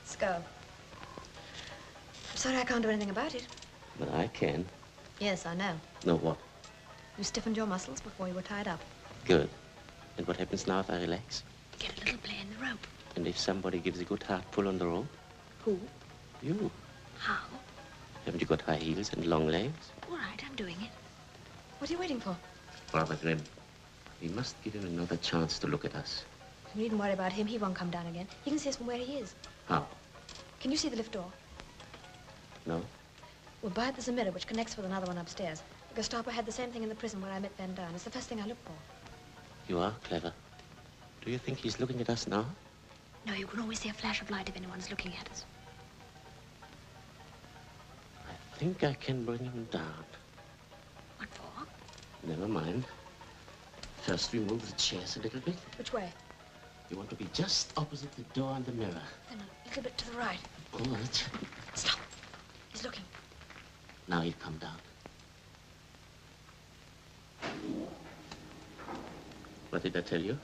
Skull. I'm sorry I can't do anything about it. But I can. Yes, I know. Know what? You stiffened your muscles before you were tied up. Good. And what happens now if I relax? You get a little play in the rope. And if somebody gives a good hard pull on the rope? Who? You. How? Haven't you got high heels and long legs? All right, I'm doing it. What are you waiting for? Father Grimm, we must give him another chance to look at us. You needn't worry about him. He won't come down again. He can see us from where he is. How? Can you see the lift door? No? Well, by it there's a mirror which connects with another one upstairs. The Gestapo had the same thing in the prison where I met Van Down. It's the first thing I look for. You are clever. Do you think he's looking at us now? No, you can always see a flash of light if anyone's looking at us. I think I can bring him down. What for? Never mind. First, we move the chairs a little bit. Which way? You want to be just opposite the door and the mirror. Then a little bit to the right. All right. Stop. He's looking. Now he'll come down. What did I tell you?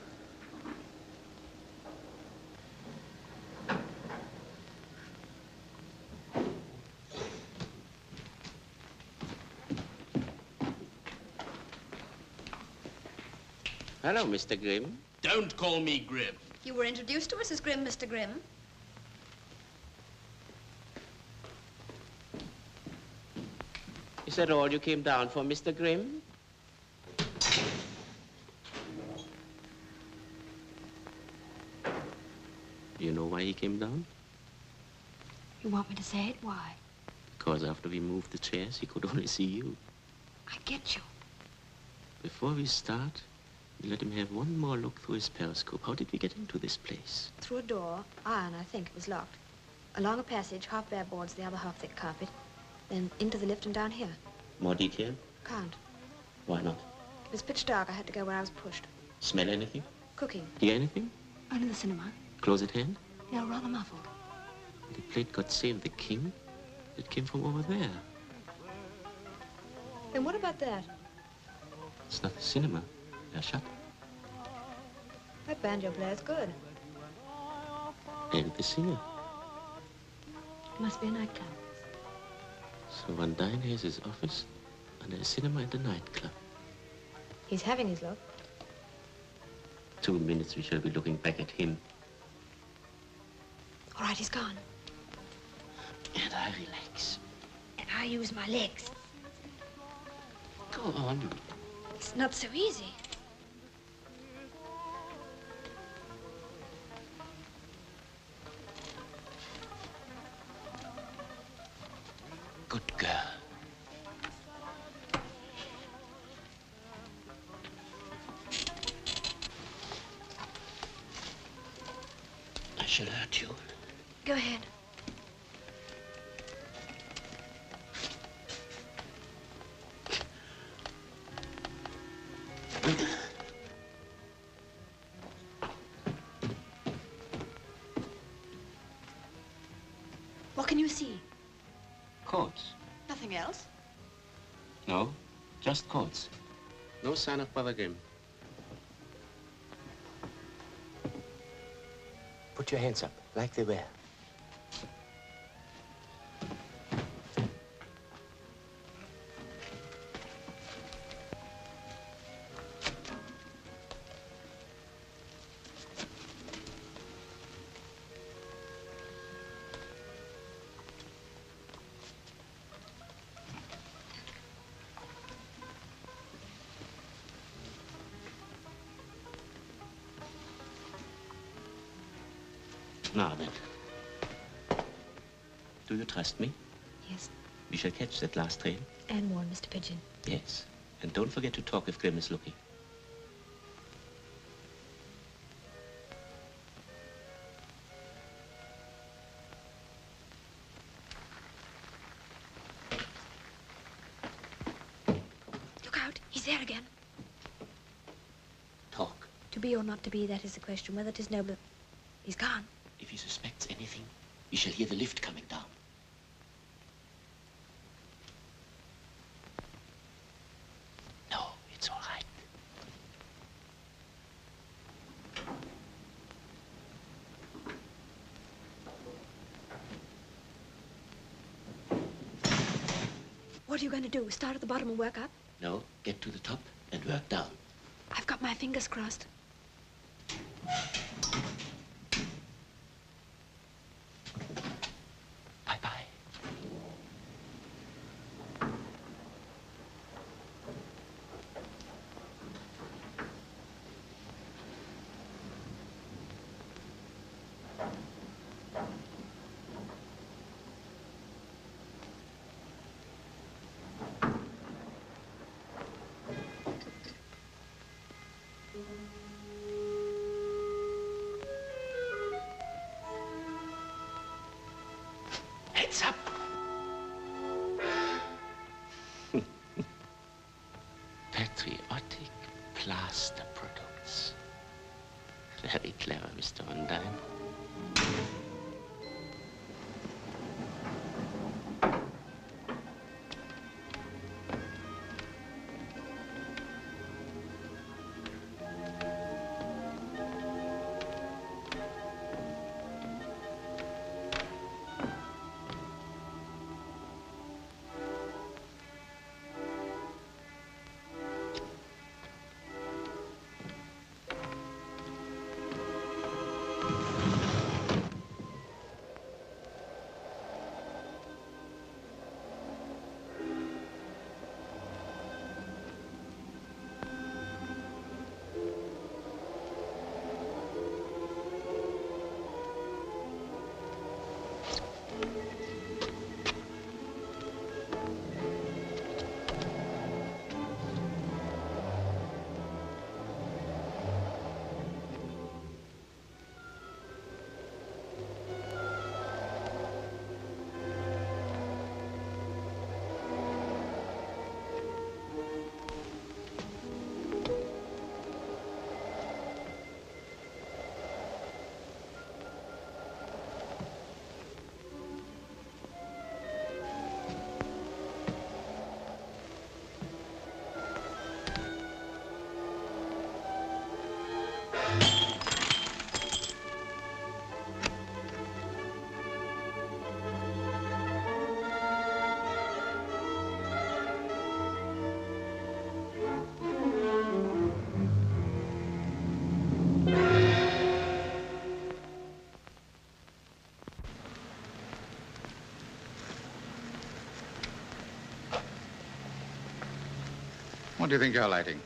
Hello, Mr. Grimm. Don't call me Grimm. You were introduced to us as Grimm, Mr. Grimm. Is that all you came down for, Mr. Grimm? You know why he came down? You want me to say it? Why? Because after we moved the chairs, he could only see you. I get you. Before we start, we let him have one more look through his periscope. How did we get into this place? Through a door, iron, I think, it was locked. Along a passage, half bare boards, the other half thick carpet. Then into the lift and down here. More detail? Can't. Why not? It was pitch dark. I had to go where I was pushed. Smell anything? Cooking. Hear anything? Only the cinema. Close at hand? Yeah, rather muffled. The plate God Save the King? It came from over there. Then what about that? It's not the cinema. They're shut. That banjo player's good. And the singer. It must be a nightclub. So Van Dyne has his office and a cinema and a nightclub. He's having his look. 2 minutes we shall be looking back at him. All right, he's gone. And I relax. And I use my legs. Go on. It's not so easy. Good girl. I shall hurt you. Go ahead. What can you see? Coats. Nothing else? No, just coats. No sign of Brother Grimm. Put your hands up, like they were. Now then. Do you trust me? Yes. We shall catch that last train. And warn Mr. Pigeon. Yes. And don't forget to talk if Grimm is looking. Look out. be or not to be, that is the question. Whether 'tis noble... He's gone. If he suspects anything, we shall hear the lift coming down. No, it's all right. What are you going to do? Start at the bottom and work up? No, get to the top and work down. I've got my fingers crossed. Bye-bye. Heads up. Patriotic plaster products. Very clever, Mr. Undine. What do you think you're lighting?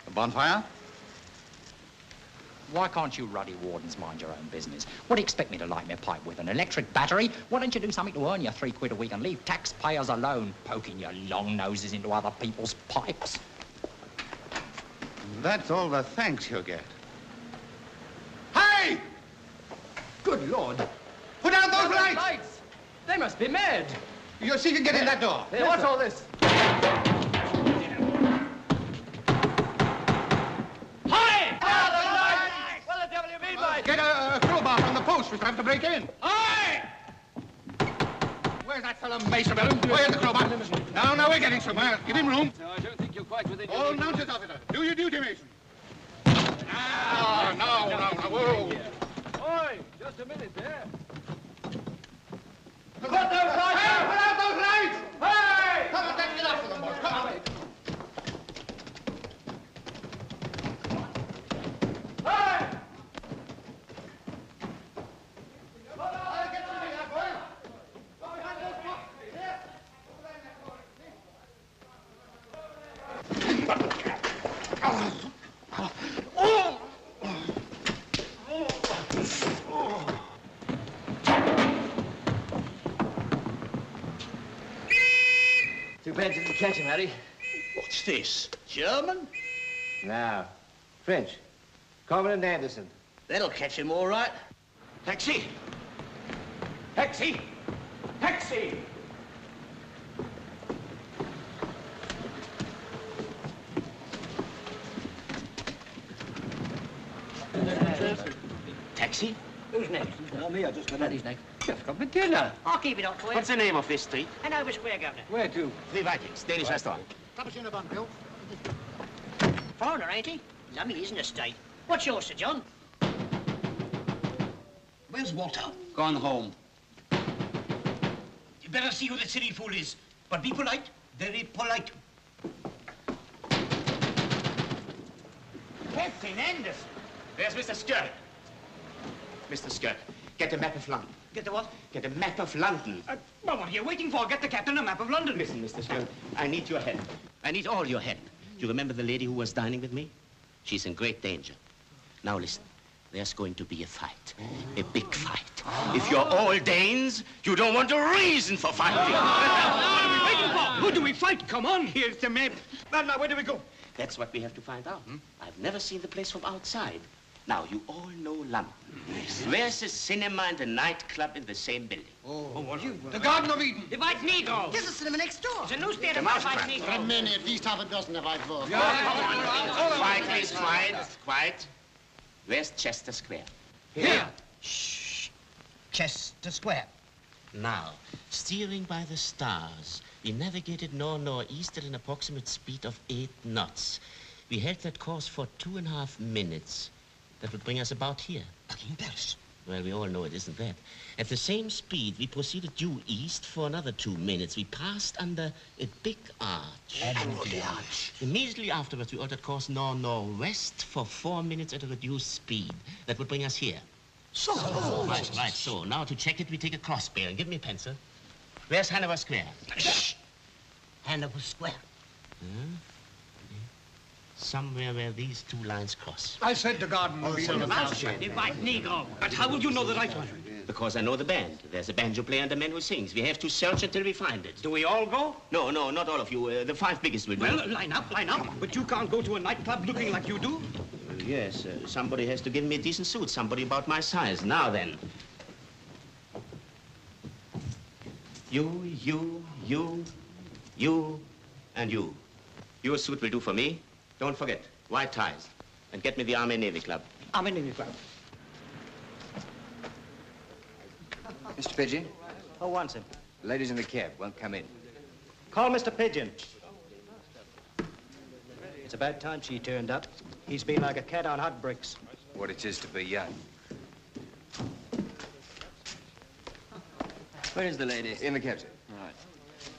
A bonfire? Why can't you ruddy wardens mind your own business? What do you expect me to light my pipe with? An electric battery? Why don't you do something to earn your £3 a week and leave taxpayers alone, poking your long noses into other people's pipes? That's all the thanks you get. Hey! Good Lord. Put out those lights! They must be mad. You see, you can get in that door. Hey, what's all this? Get a crowbar from the post. We have to break in. Aye! Where's that fellow Mason? Where's the crowbar? Now we're getting somewhere. Give him room. No, I don't think you're quite within your... All nonsense, officer. Do your duty, Mason. No. Whoa. Oi, just a minute there. Put those lights! Hey, put out those lights! Hey! Come on, let's get after them, boys. Come on. Hey! Too bad you didn't catch him, Harry. What's this? German? No. French. Commandant Anderson. That'll catch him all right. Taxi! Taxi! Taxi! taxi. Who's next? Not me, I just got Daddy's next. You've got my dinner. I'll keep it up for you. What's the name of this street? Hanover Square, Governor. Where to? Three Vikings, Danish restaurant. Cappuccino bun, Bill. Foreigner, ain't he? Lummy isn't a state. What's yours, Sir John? Where's Walter? Gone home. You better see who the silly fool is. But be polite, very polite. Captain Anderson. There's Mr. Skirt. Mr. Skirt, get a map of London. Get the what? Get a map of London. Well, what are you waiting for? Get the captain a map of London. Listen, Mr. Skirt, I need your help. I need all your help. Do you remember the lady who was dining with me? She's in great danger. Now listen, there's going to be a fight. A big fight. If you're all Danes, you don't want a reason for fighting. What are we waiting for? Who do we fight? Come on, here's the map. Now, where do we go? That's what we have to find out. I've never seen the place from outside. Now, you all know London. Where's the cinema and the nightclub in the same building? The Garden of Eden. The White Negro. There's a cinema next door. There's a new theatre by White Negro. There are many, at least half a dozen if I've voted. Quiet, please, quiet, quiet. Where's Chester Square? Here. Shh. Chester Square. Now, steering by the stars, we navigated north-northeast at an approximate speed of 8 knots. We held that course for 2.5 minutes. That would bring us about here. Buckingham Palace. Well, we all know it isn't that. At the same speed, we proceeded due east for another 2 minutes. We passed under a big arch. Admiralty Arch. Immediately afterwards, we altered course north-northwest for 4 minutes at a reduced speed. That would bring us here. So. Right. So, now to check it, we take a cross bearing. Give me a pencil. Where's Hanover Square? Shh. Hanover Square. Somewhere where these two lines cross. I said the Garden of Eden. The White Negro. But how will you know that I found it? Because I know the band. There's a banjo player and a man who sings. We have to search until we find it. Do we all go? No, not all of you. The 5 biggest will do. Well, line up. But you can't go to a nightclub looking like you do. Yes, somebody has to give me a decent suit. Somebody about my size. Now then. You, and you. Your suit will do for me. Don't forget, white ties. And get me the Army Navy Club. Army Navy Club. Mr. Pigeon, Who wants him? the ladies in the cab won't come in. Call Mr. Pigeon. It's about time she turned up. He's been like a cat on hot bricks. What it is to be young. Where is the lady? In the cab, sir. All right.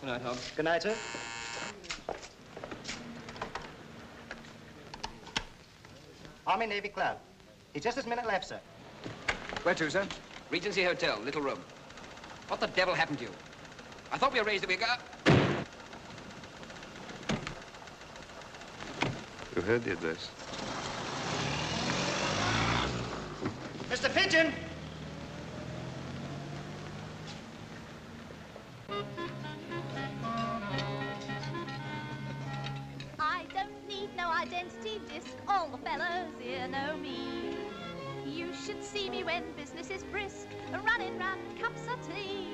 Good night, Hobbs. Good night, sir. Army Navy Club. He's just this minute left, sir. Where to, sir? Regency Hotel, little room. What the devil happened to you? I thought we arranged that we go... You heard the address. Mr. Pigeon! I don't need no identity disc. All the fellas here know me. You should see me when business is brisk, running round cups of tea.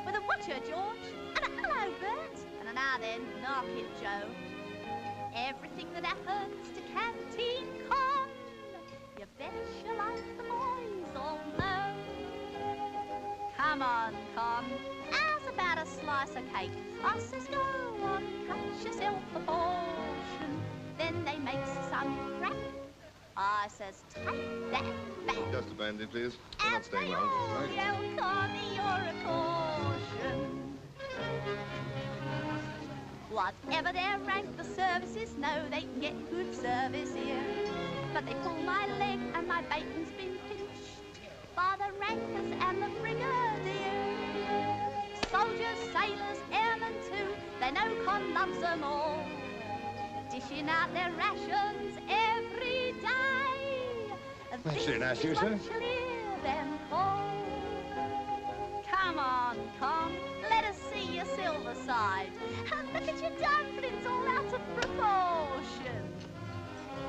With a watcher, George, and a hello, Bert, and a now then, knock it, Joe. Everything that happens to Canteen Con, you betcha like the boys all know. Come on, Con, how's about a slice of cake? I says, go on, cut yourself a portion. Then they makes some crack. I says, take that back. Just a brandy, please. We're not staying long. Oh, yell, Connie, you're a caution. Whatever their rank, the services know they can get good service here. But they pull my leg and my bacon's been pinched by the rankers and the brigadier. Soldiers, sailors, airmen too, they know Con loves them all. Dishing out their rations every day. That's very nice of you, sir. What you'll hear them call. Come on, Con, let us see your silver side. And look at your dumplings all out of proportion.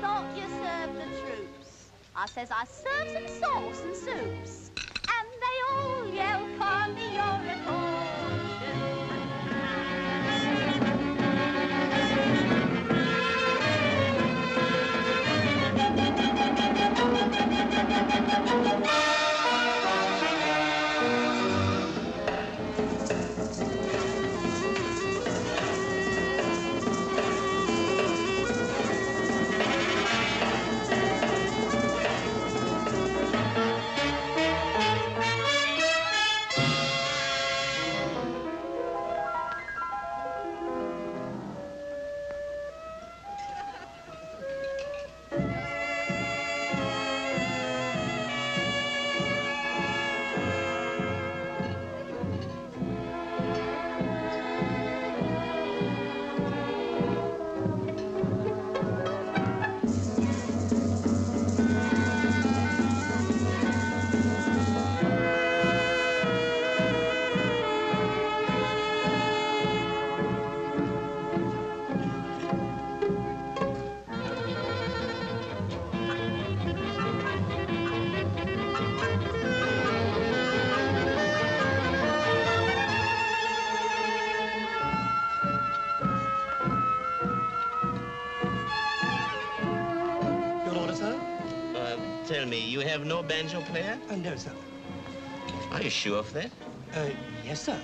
Thought you served the troops. I says I serve some sauce and soups. And they all yell, Connie, you're a caution. me, you have no banjo player? No, sir. Are you sure of that? Yes, sir.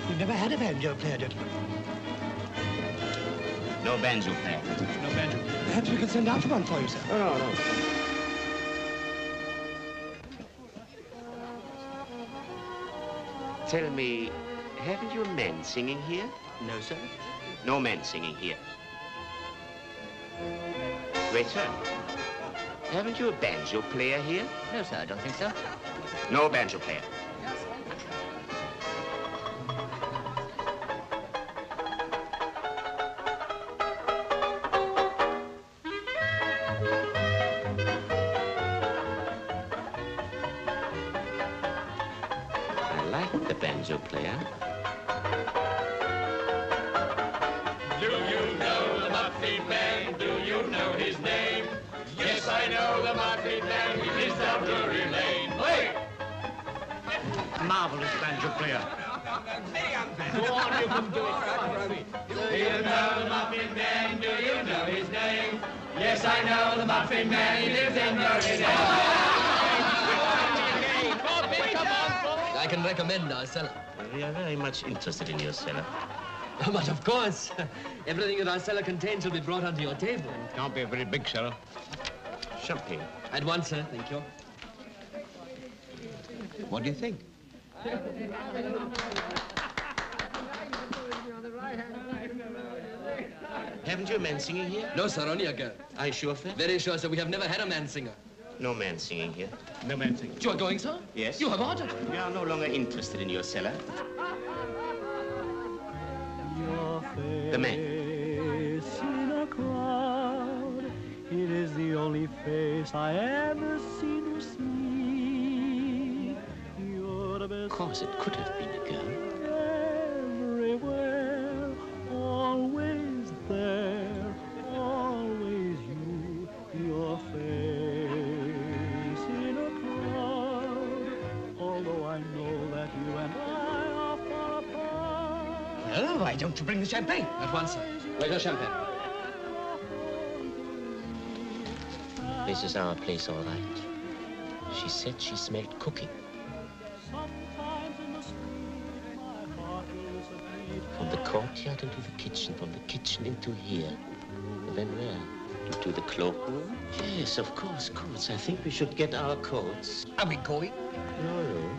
You've never had a banjo player, gentlemen? No banjo player. No banjo. Perhaps we could send out one for you, sir. Oh, no, no. Tell me, haven't you men singing here? No, sir. No men singing here. Waiter, haven't you a banjo player here? No, sir, I don't think so. No banjo player. I like the banjo player. Do you know the Muffin Man? Do you know his name? Yes, I know the Muffin Man. He lives down Drury Lane. Play! Marvelous banjo player. Go on, you can do it. Do you know the Muffin Man? Do you know his name? Yes, I know the Muffin Man. He lives in Drury Lane. I can recommend our cellar. We are very much interested in your cellar. But of course, everything that our cellar contains will be brought onto your table. Can't be a very big cellar. Champagne. At once, sir. Thank you. What do you think? Haven't you a man singing here? No, sir, only a girl. Are you sure of that? Very sure, sir. We have never had a man singer. No man singing here. No man singing. You are going, sir? Yes. You have ordered. We are no longer interested in your cellar. The man. In a crowd, it is the only face I ever seen or see. You're the best. Of course, it could have been a girl. Everywhere, always there, always you, your face in a crowd. Although I know that you and I are far apart. Well, why don't you bring the champagne? At once, sir. Where's your champagne? This is our place, all right. She said she smelled cooking. From the courtyard into the kitchen, from the kitchen into here. And then where? Into the cloakroom? Yes, of course, coats. I think we should get our coats. Are we going? No.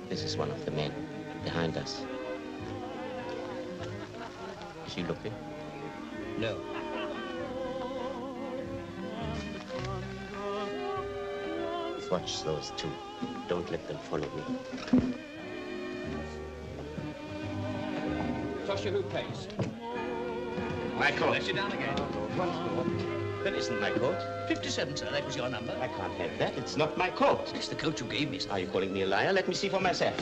This is one of the men behind us. Is he looking? No. Watch those two. Don't let them follow me. Joshua, who pays? My coat. Let you down again. That isn't my coat. 57, sir. That was your number. I can't have that. It's not my coat. It's the coat you gave me, sir. Are you calling me a liar? Let me see for myself.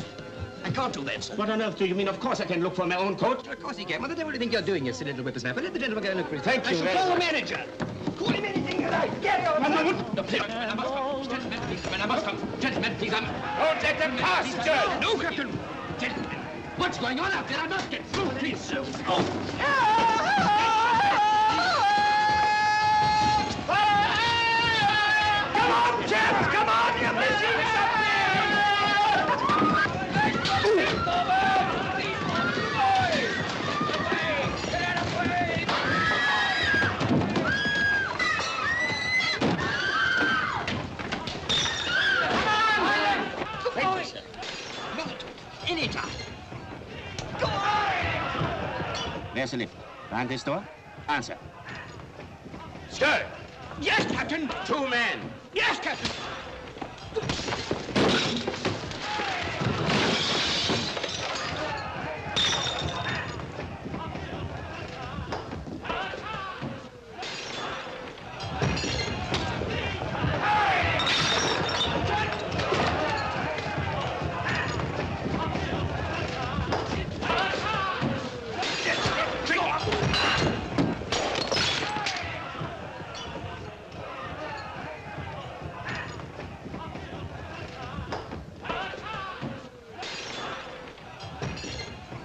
I can't do that, sir. What on earth do you mean? Of course I can look for my own coat. Of course he can. What the devil do you think you're doing, you silly little whippersnapper? Let the gentleman go and look for his coat. Thank you very call the much. manager. Call him anything you like. Get out. No, gentlemen, I must come. Gentlemen, please come in. I must come. Gentlemen, please, I'm... Don't let them pass, sir. No, Captain. Gentlemen, what's going on out there? I must get through, please. Oh. Come on, chaps! Come on! You're missing Anytime. Where's the lift? Behind this door? Answer. Sir! Yes, Captain! 2 men. Yes, Captain!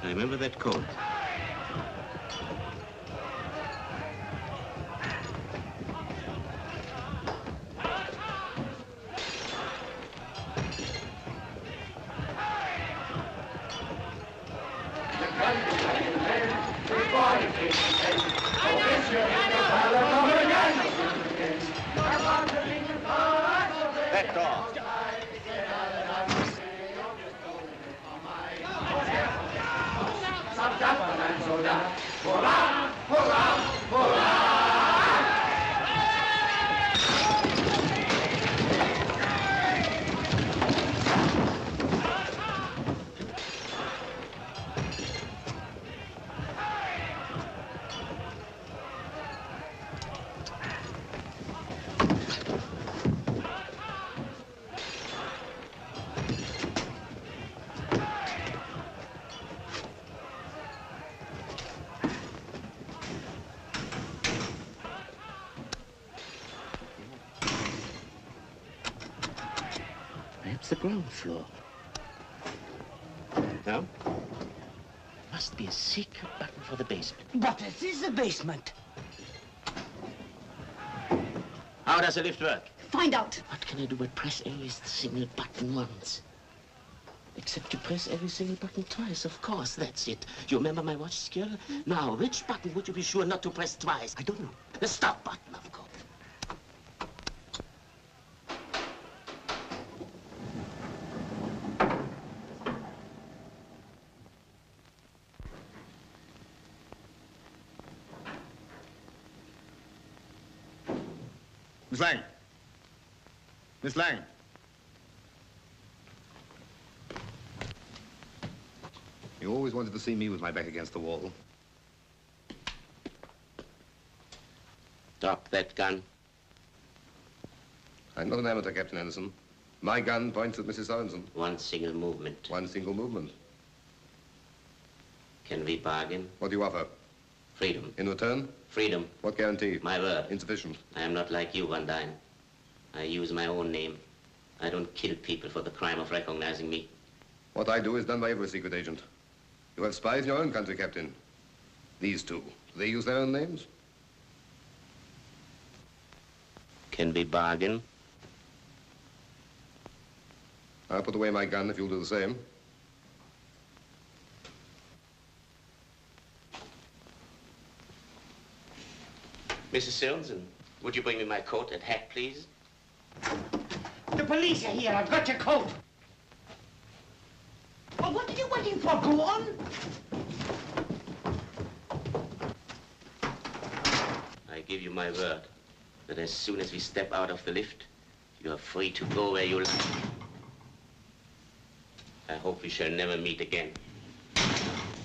I remember that coat. that door. Perhaps the ground floor. No? Must be a secret button for the basement. But it is the basement. How does the lift work? Find out. What can I do but press every single button once? Except to press every single button twice, of course, that's it. You remember my watch skill? Now, which button would you be sure not to press twice? I don't know. The stop button, of course. Miss Lang. Miss Lang. You always wanted to see me with my back against the wall. Drop that gun. I'm not an amateur, Captain Anderson. My gun points at Mrs. Sorensen. One single movement. One single movement. Can we bargain? What do you offer? Freedom. In return? Freedom. What guarantee? My word. Insufficient. I am not like you, Van Dyne. I use my own name. I don't kill people for the crime of recognizing me. What I do is done by every secret agent. You have spies in your own country, Captain. These two. Do they use their own names? Can we bargain? I'll put away my gun if you'll do the same. Mrs. Sorensen, would you bring me my coat and hat, please? The police are here. I've got your coat. Well, what are you waiting for? Go on. I give you my word that as soon as we step out of the lift, you are free to go where you like. I hope we shall never meet again.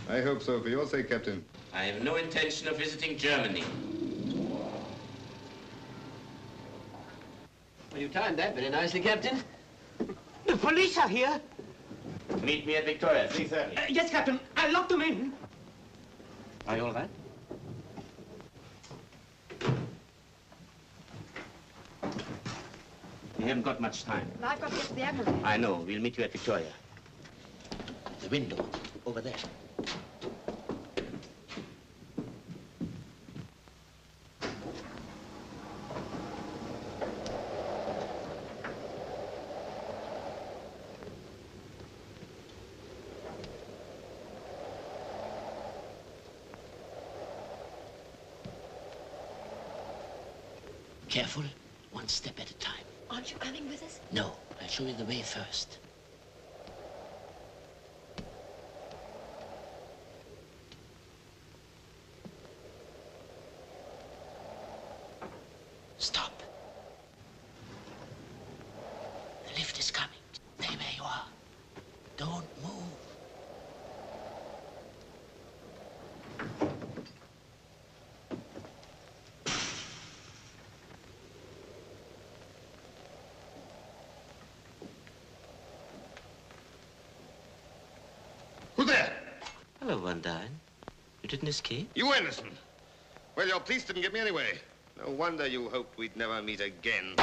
I hope so, for your sake, Captain. I have no intention of visiting Germany. Well, you timed that very nicely, Captain. The police are here. Meet me at Victoria, 3:30. Yes, Captain. I locked them in. Are you all right? We haven't got much time. Well, I've got to get to the Admiral. I know. We'll meet you at Victoria. The window, over there. Careful, one step at a time. Aren't you coming with us? No, I'll show you the way first. Stop. The lift is coming. Stay where you are. Don't move. Who's there? Hello, Van Dyne. You didn't escape? You, Anderson. Well, your police didn't get me anyway. No wonder you hoped we'd never meet again.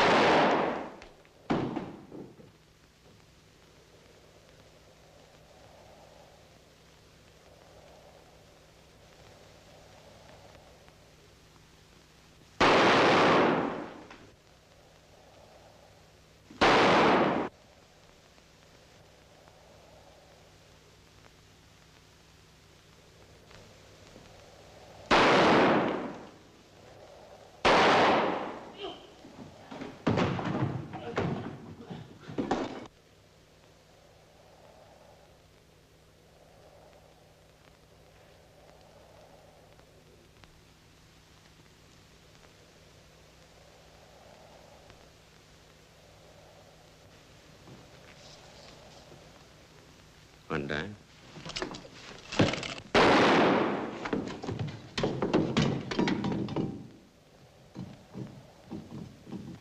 one dime.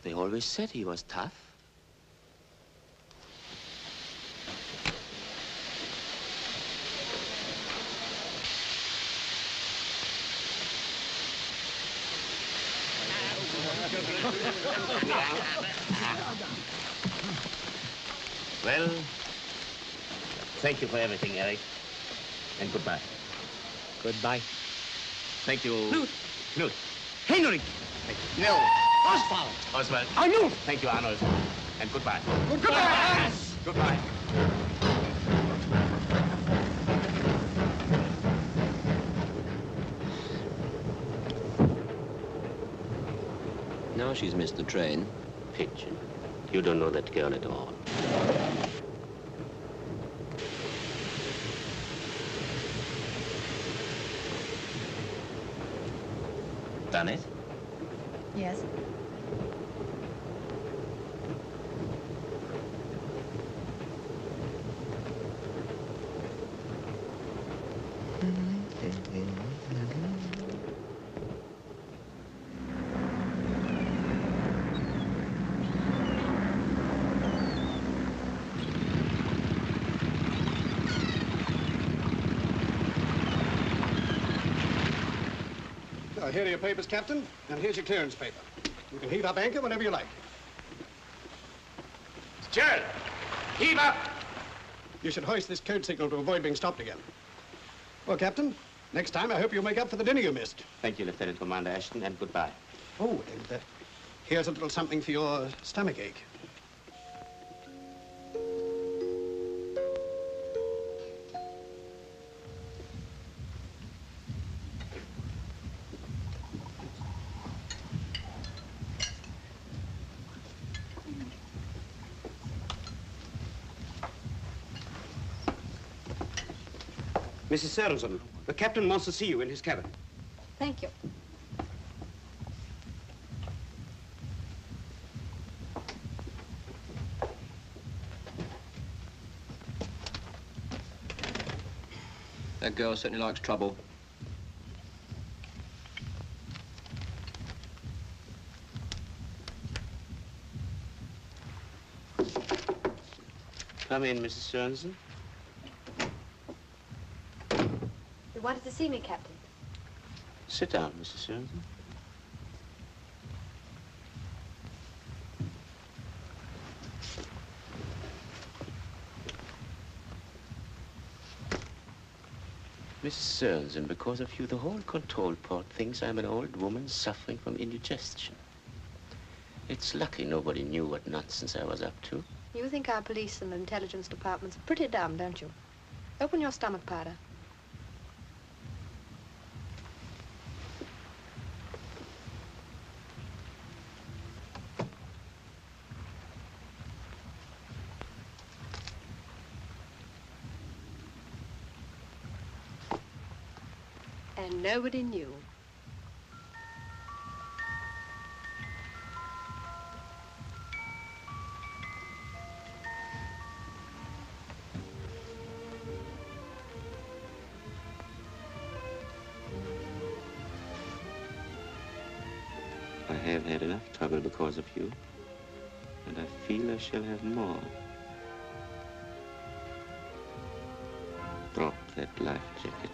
They always said he was tough. Well, thank you for everything, Eric. And goodbye. Goodbye. Thank you. Knut. Knut. Henrik. No. Oswald. Oswald. Arnold. Thank you, Arnold. And goodbye. Goodbye, Hans. Goodbye. Now she's missed the train. Pigeon. You don't know that girl at all. Done it? Yes. Here are your papers, Captain, and here's your clearance paper. You can heave up anchor whenever you like. Gerald, heave up! You should hoist this code signal to avoid being stopped again. Well, Captain, next time I hope you'll make up for the dinner you missed. Thank you, Lieutenant Commander Ashton, and goodbye. Oh, and here's a little something for your stomach ache. Mrs. Sørensen, the captain wants to see you in his cabin. Thank you. That girl certainly likes trouble. Come in, Mrs. Sørensen. You wanted to see me, Captain? Sit down, Mrs. Sørensen. Mrs. Sørensen, because of you, the whole control port thinks I'm an old woman suffering from indigestion. It's lucky nobody knew what nonsense I was up to. You think our police and intelligence departments are pretty dumb, don't you? Open your stomach, Powder. And nobody knew. I have had enough trouble because of you, and I feel I shall have more. Drop that life jacket.